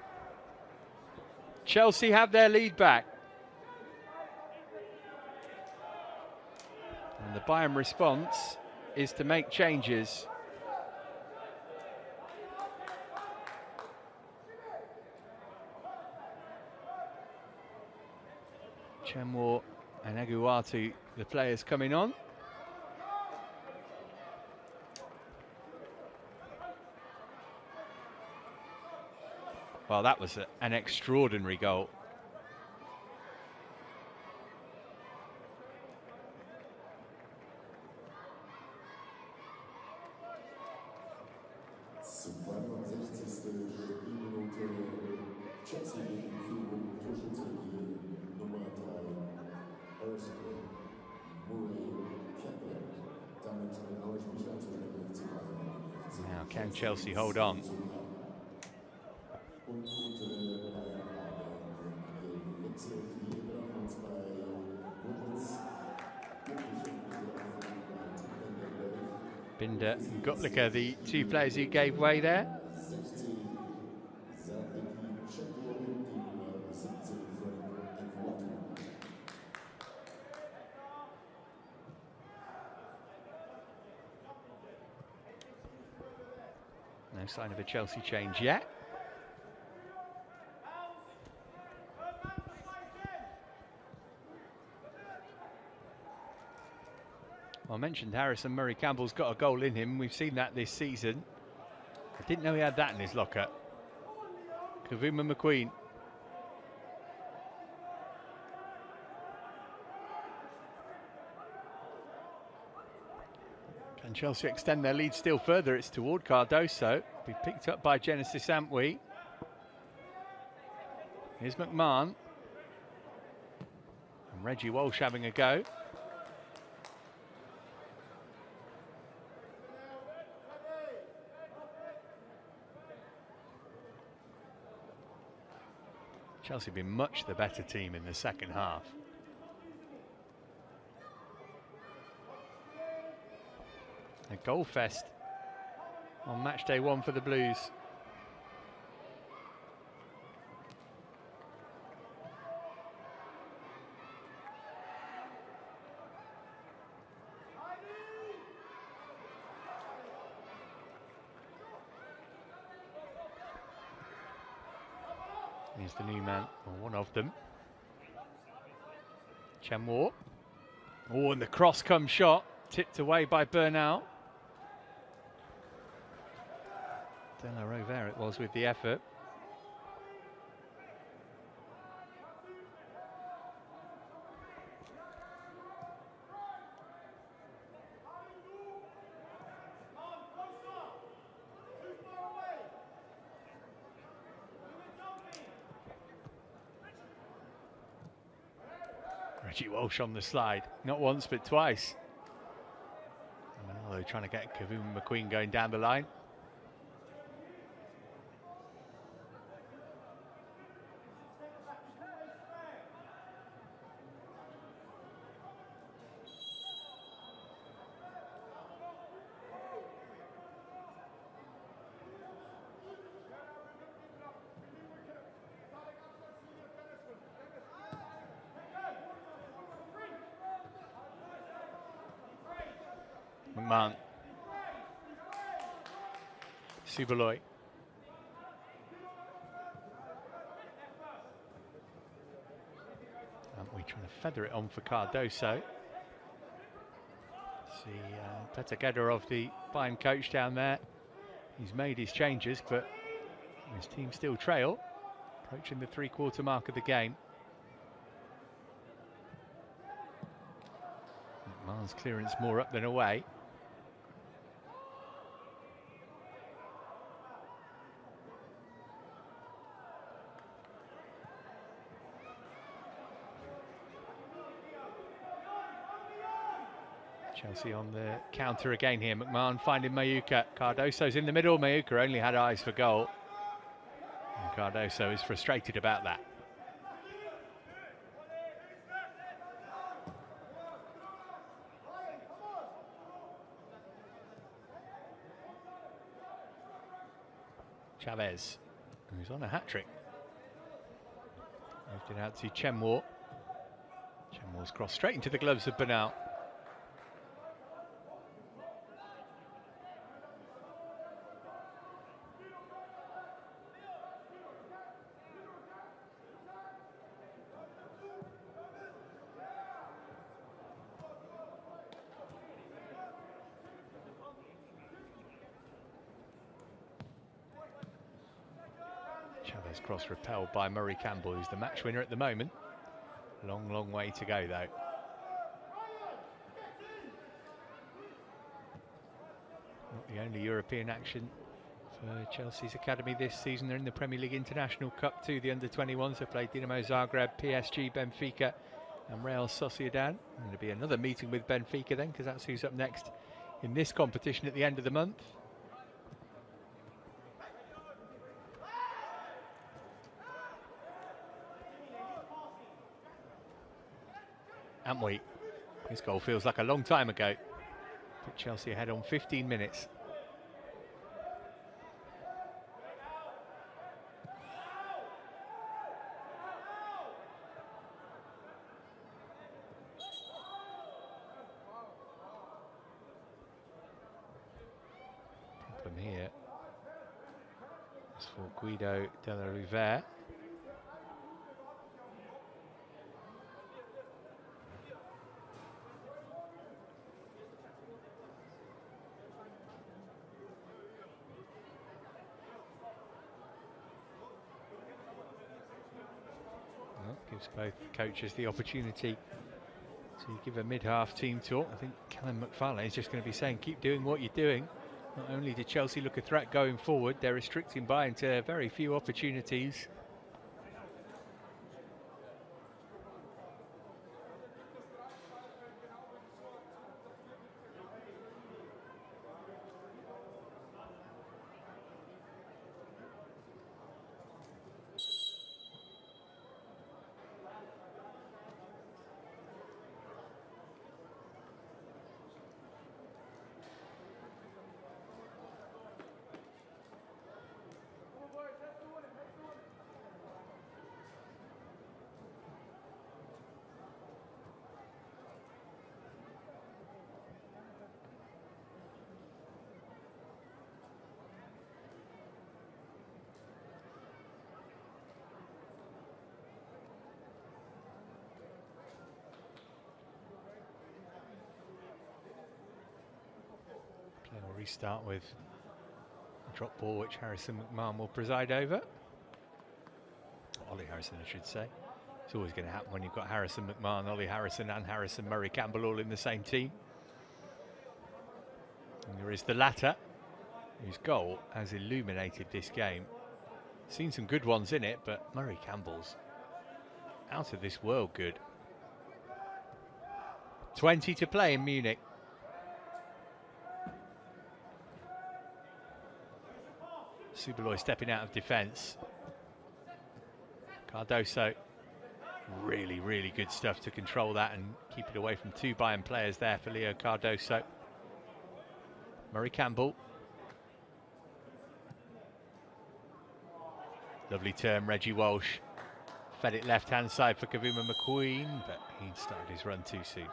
Chelsea have their lead back. And the Bayern response is to make changes. Chenwar and Aguatu, the players coming on. Well, that was an extraordinary goal. Now, can Chelsea hold on? Binder and Gottlicher, the two players who gave way there. No sign of a Chelsea change yet. Well, I mentioned Harrison Murray-Campbell's got a goal in him. We've seen that this season. I didn't know he had that in his locker. Kavuma McQueen. Can Chelsea extend their lead still further? It's toward Cardoso. Be picked up by Genesis Antwi. Here's McMahon. And Reggie Walsh having a go. Chelsea have been much the better team in the second half. A goal fest on match day 1 for the Blues. Here's the new man, or one of them. Chenwar. Oh, and the cross come shot, tipped away by Bernal. De La Rovere it was with the effort. Reggie Walsh on the slide, not once but twice. Manalo trying to get Kavuma McQueen going down the line. McMahon. Subaloy. We're trying to feather it on for Cardoso. See Petr Gedorov, the Bayern coach down there. He's made his changes, but his team still trail, approaching the three-quarter mark of the game. McMahon's clearance more up than away. Chelsea on the counter again here. McMahon finding Mayuka. Cardoso's in the middle. Mayuka only had eyes for goal. And Cardoso is frustrated about that. Chavez, who's on a hat-trick. Moved it out to Chenwar. Chenwar's cross straight into the gloves of Bernal. Chavez cross repelled by Murray-Campbell, who's the match winner at the moment. Long, long way to go, though. Not the only European action for Chelsea's academy this season. They're in the Premier League International Cup too. The under-21s have played Dinamo Zagreb, PSG, Benfica and Real Sociedad. There's going to be another meeting with Benfica then, because that's who's up next in this competition at the end of the month. Antwi. His goal feels like a long time ago. Put Chelsea ahead on 15 minutes. Problem here. for Guido de la Riviere. Well, gives both coaches the opportunity to give a mid-half team talk. I think Callum McFarlane is just going to be saying, keep doing what you're doing. Not only did Chelsea look a threat going forward, they're restricting Bayern to very few opportunities. We'll restart with a drop ball which Harrison McMahon will preside over. Ollie Harrison, I should say. It's always going to happen when you've got Harrison McMahon, Ollie Harrison and Harrison Murray Campbell all in the same team. And there is the latter, whose goal has illuminated this game. Seen some good ones in it, but Murray Campbell's out of this world good. 20 to play in Munich. Subaloy stepping out of defence. Cardoso, really, really good stuff to control that and keep it away from two Bayern players there for Leo Cardoso. Murray Campbell. Lovely turn, Reggie Walsh. Fed it left-hand side for Kavuma McQueen, but he started his run too soon.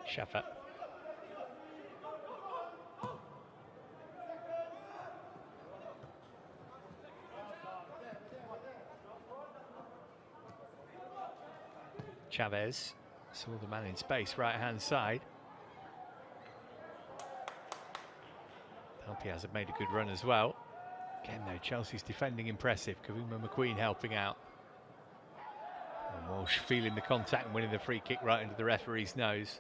Schaffer. Chavez saw the man in space, right-hand side. Palpiaz have made a good run as well. Again, though, Chelsea's defending impressive. Kavuma McQueen helping out. And Walsh feeling the contact and winning the free kick right into the referee's nose.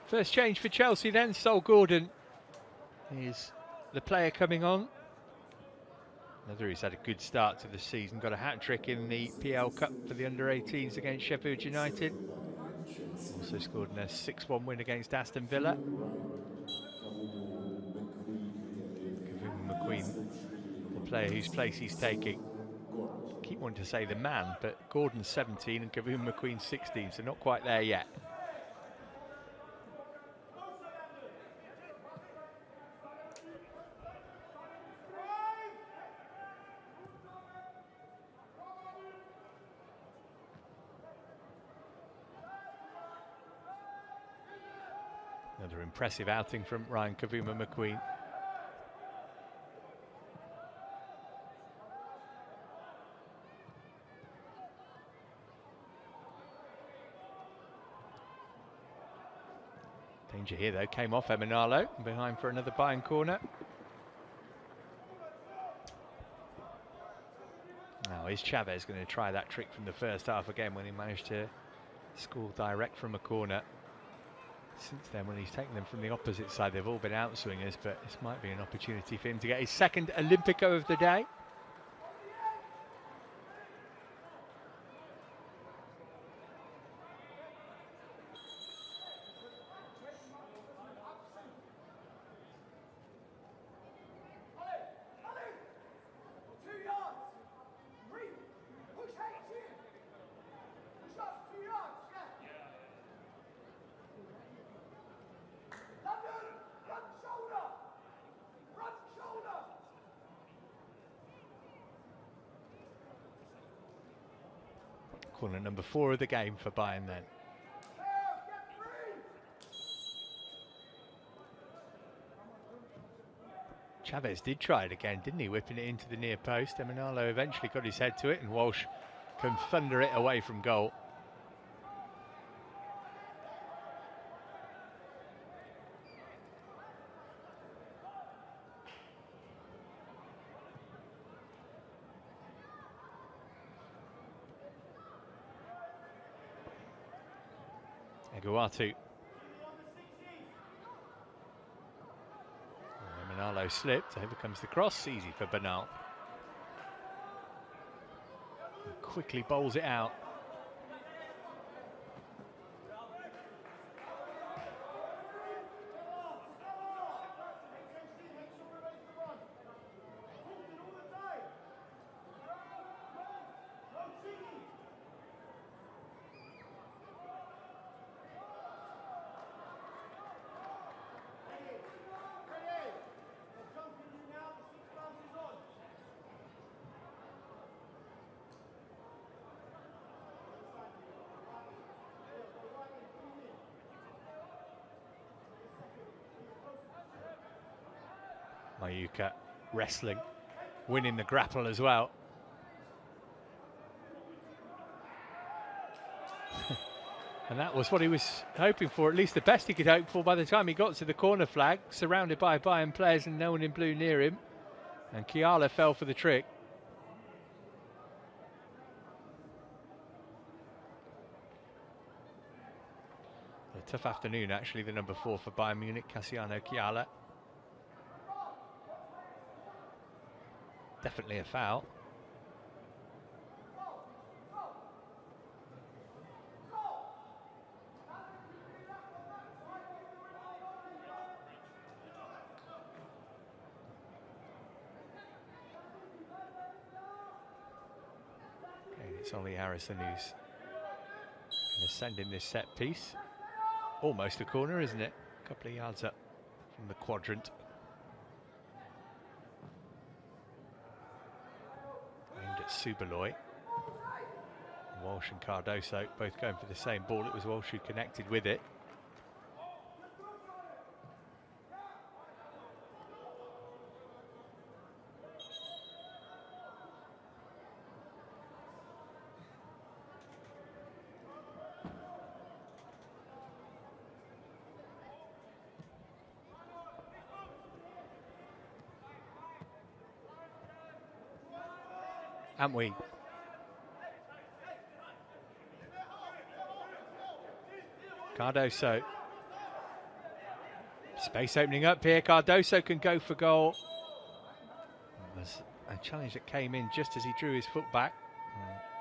First change for Chelsea then. Sol Gordon is the player coming on. Another who's had a good start to the season. Got a hat-trick in the PL Cup for the under-18s against Sheffield United. Also scored in a 6-1 win against Aston Villa. Kavuma McQueen, the player whose place he's taking. Keep wanting to say the man, but Gordon's 17 and Kavuma McQueen's 16, so not quite there yet. Another impressive outing from Ryan Kavuma McQueen. Danger here though, came off Emanalo, behind for another Bayern corner. Now, is Chavez going to try that trick from the first half again when he managed to score direct from a corner? Since then, when he's taken them from the opposite side, they've all been outswingers, but this might be an opportunity for him to get his second Olympico of the day. Corner number 4 of the game for Bayern then. Chavez did try it again, didn't he? Whipping it into the near post. Emanalo eventually got his head to it, and Walsh can thunder it away from goal. Eguatu. Emanalo slipped, over comes the cross, easy for Bernal. Quickly bowls it out. Mayuka wrestling, winning the grapple as well. And that was what he was hoping for, at least the best he could hope for by the time he got to the corner flag, surrounded by Bayern players and no one in blue near him. And Kiala fell for the trick. A tough afternoon actually, the number 4 for Bayern Munich, Cassiano Kiala. Definitely a foul. Okay, it's Ollie Harrison who's going to send in this set piece. Almost a corner, isn't it? A couple of yards up from the quadrant. Subaloy. Walsh and Cardoso both going for the same ball. It was Walsh who connected with it. Haven't we? Cardoso. Space opening up here. Cardoso can go for goal. It was a challenge that came in just as he drew his foot back.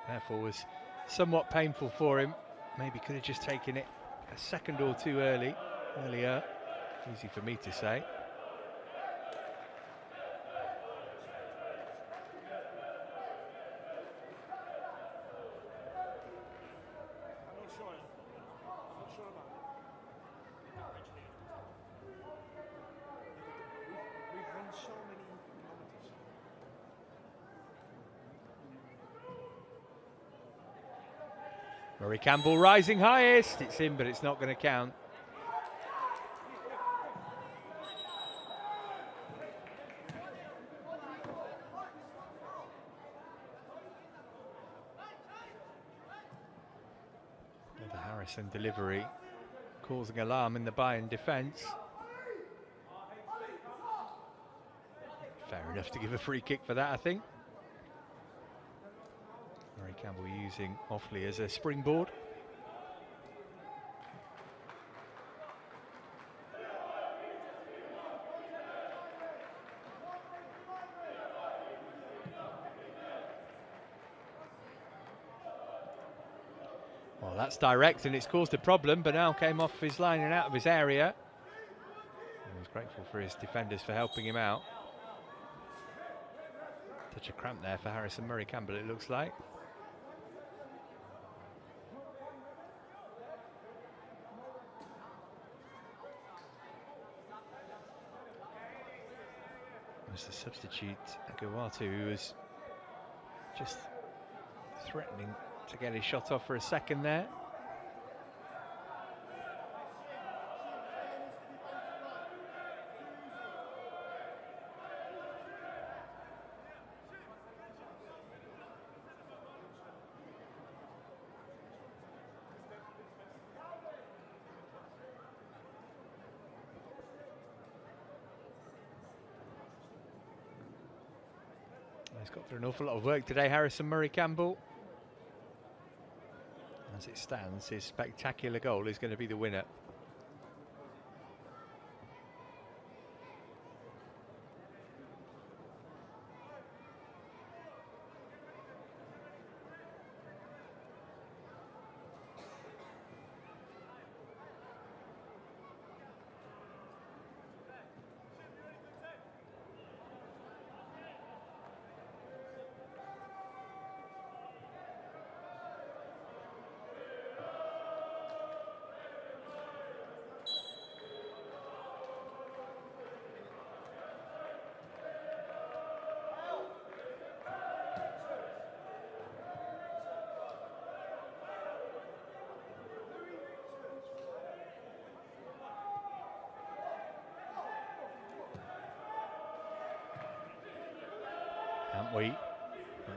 Therefore was somewhat painful for him. Maybe could have just taken it a second or two earlier. Easy for me to say. Murray Campbell rising highest. It's in, but it's not going to count. The Harrison delivery causing alarm in the Bayern defence. Fair enough to give a free kick for that, I think. Campbell using Offley as a springboard. Well, that's direct and it's caused a problem. Bernal came off his line and out of his area. And he's grateful for his defenders for helping him out. Touch of cramp there for Harrison Murray Campbell, it looks like. Was the substitute Agawatu, who was just threatening to get his shot off for a second there. He's got through an awful lot of work today, Harrison Murray Campbell. As it stands, his spectacular goal is going to be the winner.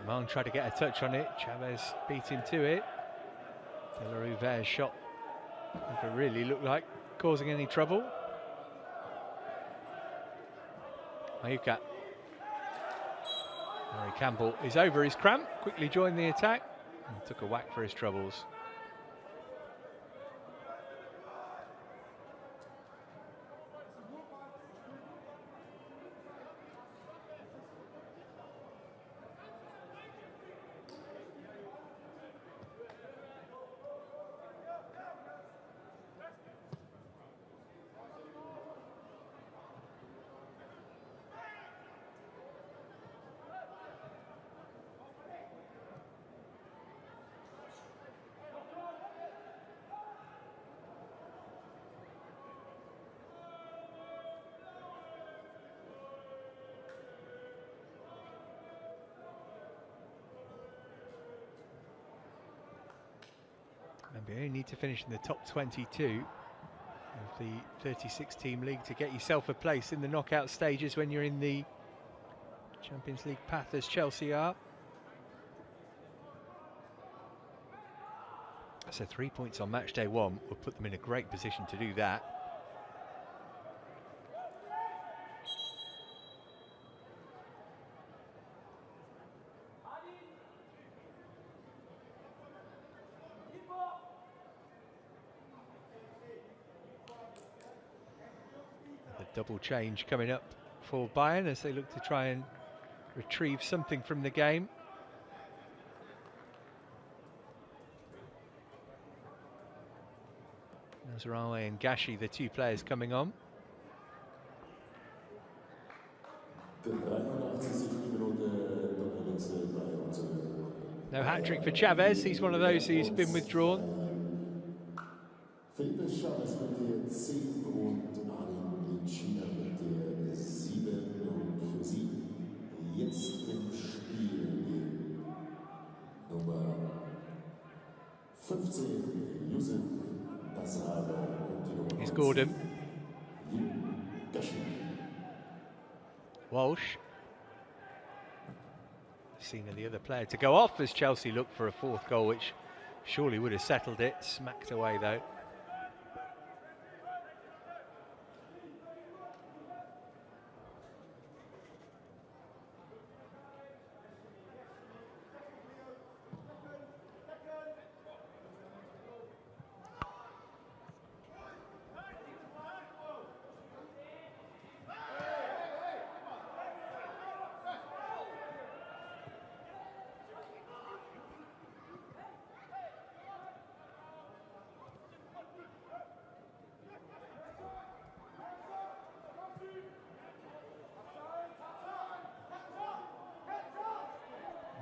McMahon tried to get a touch on it. Chavez beat him to it. De La Rouvere's shot never really looked like causing any trouble. Mayuka. Murray Campbell is over his cramp, quickly joined the attack and took a whack for his troubles. And we only need to finish in the top 22 of the 36-team league to get yourself a place in the knockout stages when you're in the Champions League path, as Chelsea are. So 3 points on match day 1 will put them in a great position to do that. Double change coming up for Bayern as they look to try and retrieve something from the game. Nazarawe and Gashi, the two players coming on. No hat-trick for Chavez, he's one of those who's been withdrawn. Felipe Chavez mit der 10 und Armin China mit der 7 und für sie jetzt im Spiel die Nummer 15 Yusuf Basara und die Nummer Here's Gordon. Gashi. Walsh. Seen the other player to go off as Chelsea look for a fourth goal, which surely would have settled it. Smacked away though.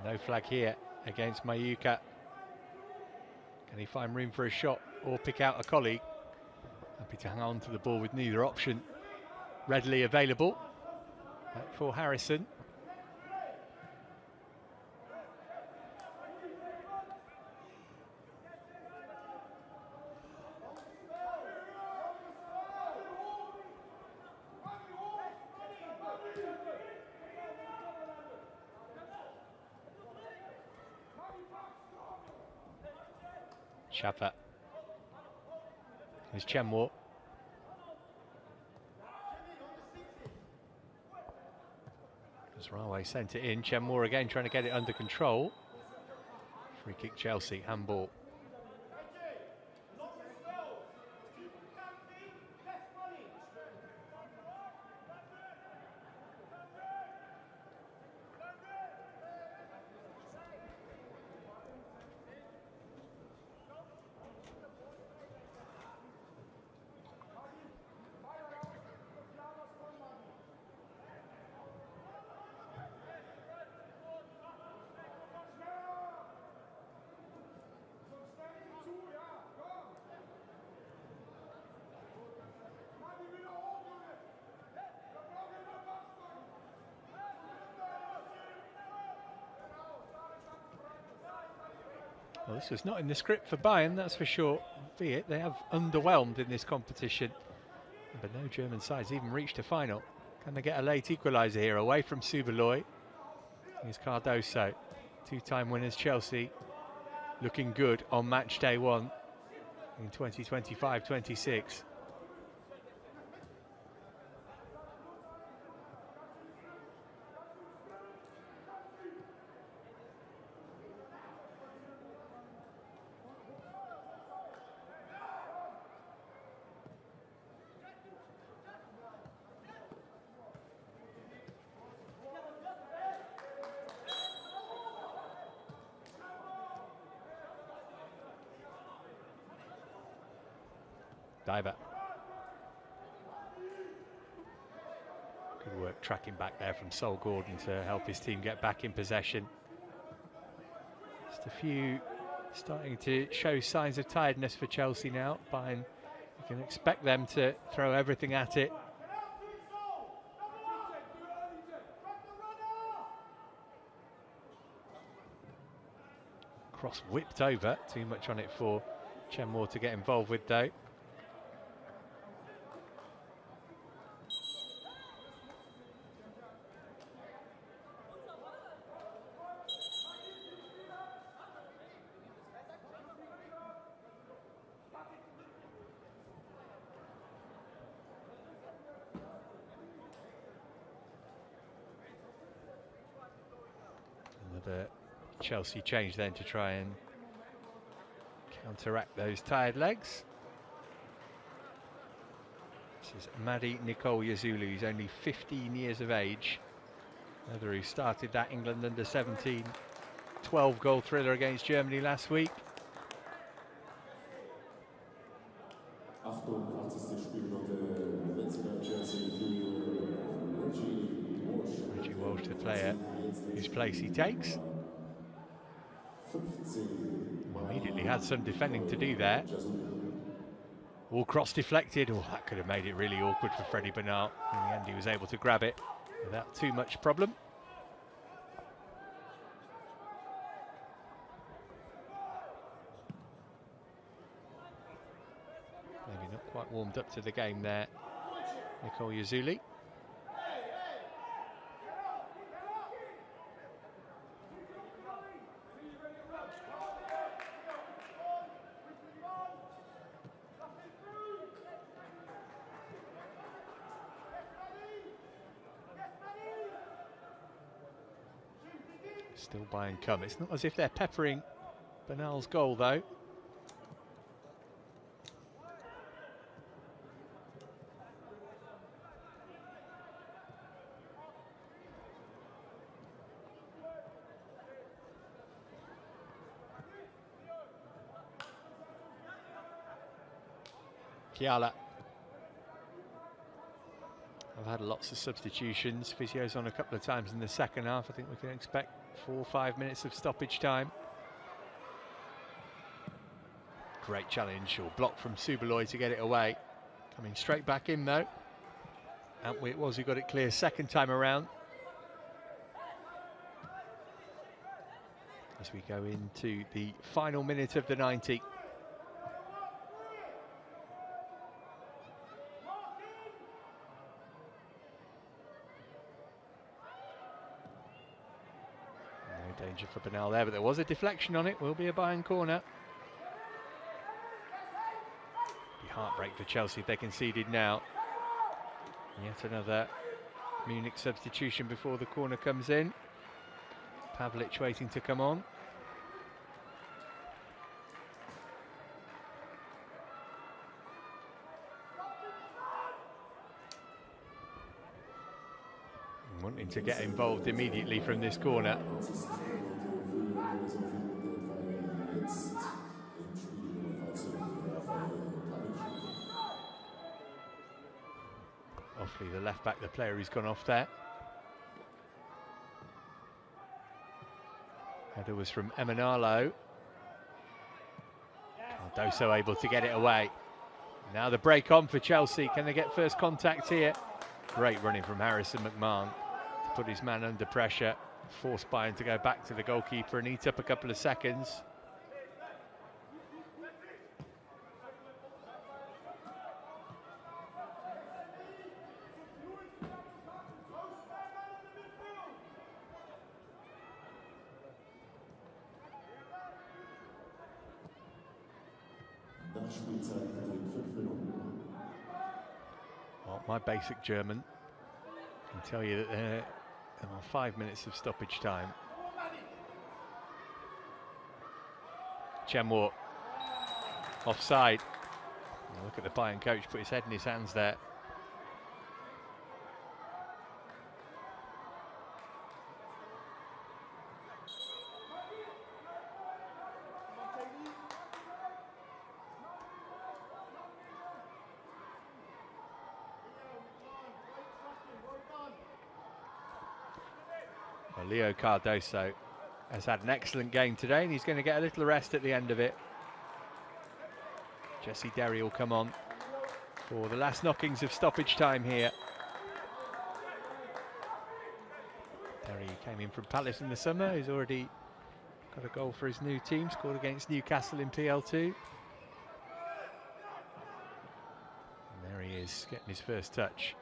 No flag here against Mayuka. Can he find room for a shot or pick out a colleague? Happy to hang on to the ball with neither option readily available. Back for Harrison. Chapa. Here's Chenmore. As Railway sent it in. Chenmore again trying to get it under control. Free kick Chelsea, handball. Well, this was not in the script for Bayern, that's for sure. Be it, they have underwhelmed in this competition. But no German sides even reached a final. Can they get a late equaliser here away from Subaloy? Here's Cardoso. Two-time winners Chelsea. Looking good on match day 1 in 2025-26. Diver. Good work tracking back there from Sol Gordon to help his team get back in possession. Just a few starting to show signs of tiredness for Chelsea now. Bayern, you can expect them to throw everything at it. Cross whipped over, too much on it for Chenmore to get involved with though. Another Chelsea change then to try and counteract those tired legs. This is Madi Nicole Yazulu, who's only 15 years of age. Another who started that England under-17 12-goal thriller against Germany last week. Reggie Walsh, the player whose place he takes. Well, immediately had some defending to do there. All cross deflected. Oh, that could have made it really awkward for Freddie Bernal. In the end, he was able to grab it without too much problem. Maybe not quite warmed up to the game there, Nicole Yazuli. Still Bayern come. It's not as if they're peppering Bernal's goal though. Kiala. Have had lots of substitutions. Physio's on a couple of times in the second half. I think we can expect 4 or 5 minutes of stoppage time. Great challenge, or block from Subaloy to get it away. Coming straight back in though. Antwi it was who got it clear second time around. As we go into the final minute of the 90. No danger for Bernal there, but there was a deflection on it. Will be a Bayern corner. Be heartbreak for Chelsea if they conceded now. Yet another Munich substitution before the corner comes in. Pavlic waiting to come on. Wanting to get involved immediately from this corner. Awfully the left back, the player who's gone off there. Header was from Emanalo. Cardoso able to get it away. Now the break on for Chelsea. Can they get first contact here? Great running from Harrison McMahon to put his man under pressure. Forced Bayern to go back to the goalkeeper and eat up a couple of seconds. Well, my basic German can tell you that there are 5 minutes of stoppage time. Chenwo offside. Now look at the Bayern coach put his head in his hands there. Leo Cardoso has had an excellent game today and he's going to get a little rest at the end of it. Jesse Derry will come on for the last knockings of stoppage time here. Derry came in from Palace in the summer. He's already got a goal for his new team, scored against Newcastle in PL2. And there he is, getting his first touch.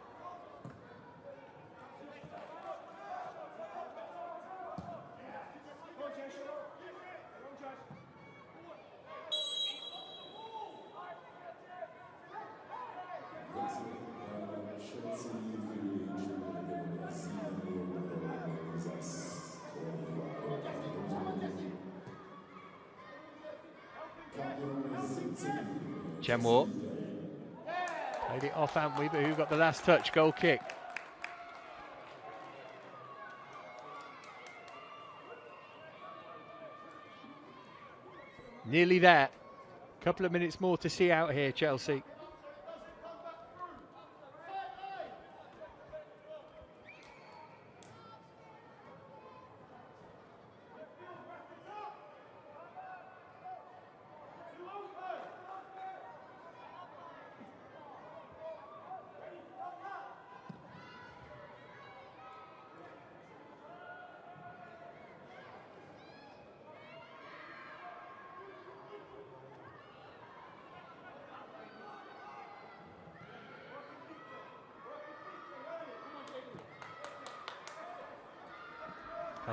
Chenwo played it off Antwi, but who got the last touch? Goal kick. Nearly there. Couple of minutes more to see out here, Chelsea.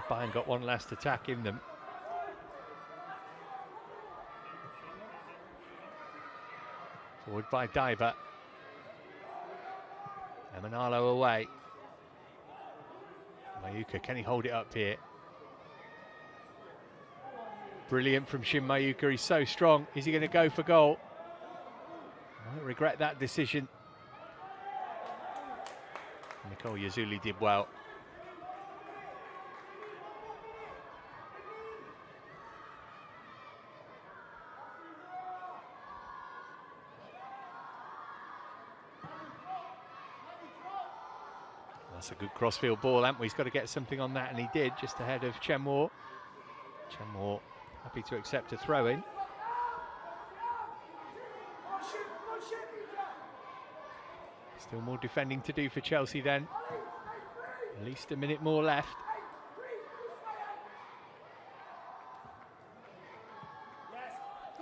Bayern got one last attack in them. Forward by Diver. Emanalo away. Mayuka, can he hold it up here? Brilliant from Shin Mayuka, he's so strong. Is he going to go for goal? I regret that decision. Nicole Yazuli did well. That's a good crossfield ball. Antwi's got to get something on that, and he did, just ahead of Chenmore. Chenmore happy to accept a throw-in. Still more defending to do for Chelsea then. At least a minute more left.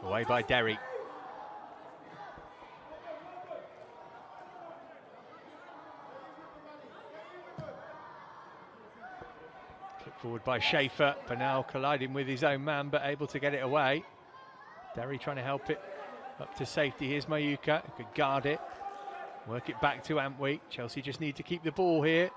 Away by Derry. Kick forward by Schaefer. Bernal colliding with his own man, but able to get it away. Derry trying to help it up to safety. Here's Mayuka, who could guard it. Work it back to Antwi. Chelsea just need to keep the ball here.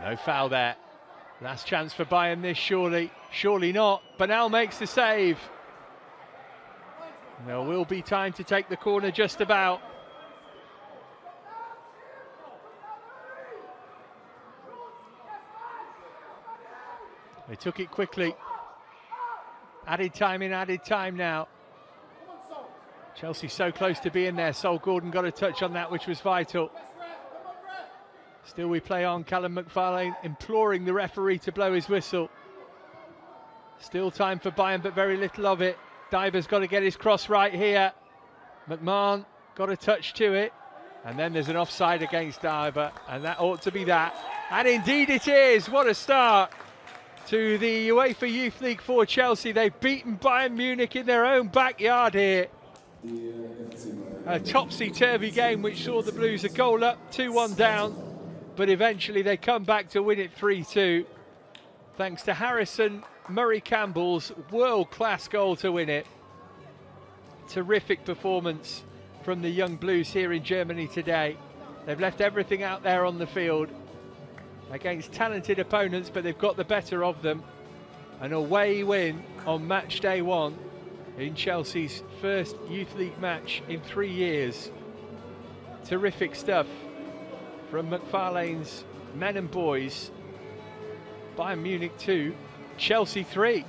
No foul there. Last chance for Bayern this, surely. Surely not. Bernal makes the save. There will be time to take the corner just about. They took it quickly. Added time in, added time now. Chelsea so close to being there. Sol Gordon got a touch on that, which was vital. Still we play on. Callum McFarlane imploring the referee to blow his whistle. Still time for Bayern, but very little of it. Diver's got to get his cross right here. McMahon got a touch to it. And then there's an offside against Diver, and that ought to be that. And indeed it is. What a start to the UEFA Youth League for Chelsea. They've beaten Bayern Munich in their own backyard here. A topsy-turvy game which saw the Blues a goal up, 2-1 down. But eventually they come back to win it 3-2. Thanks to Harrison Murray Campbell's world-class goal to win it. Terrific performance from the young Blues here in Germany today. They've left everything out there on the field against talented opponents, but they've got the better of them. An away win on match day 1 in Chelsea's first Youth League match in 3 years. Terrific stuff from McFarlane's men and boys. Bayern Munich 2, Chelsea 3.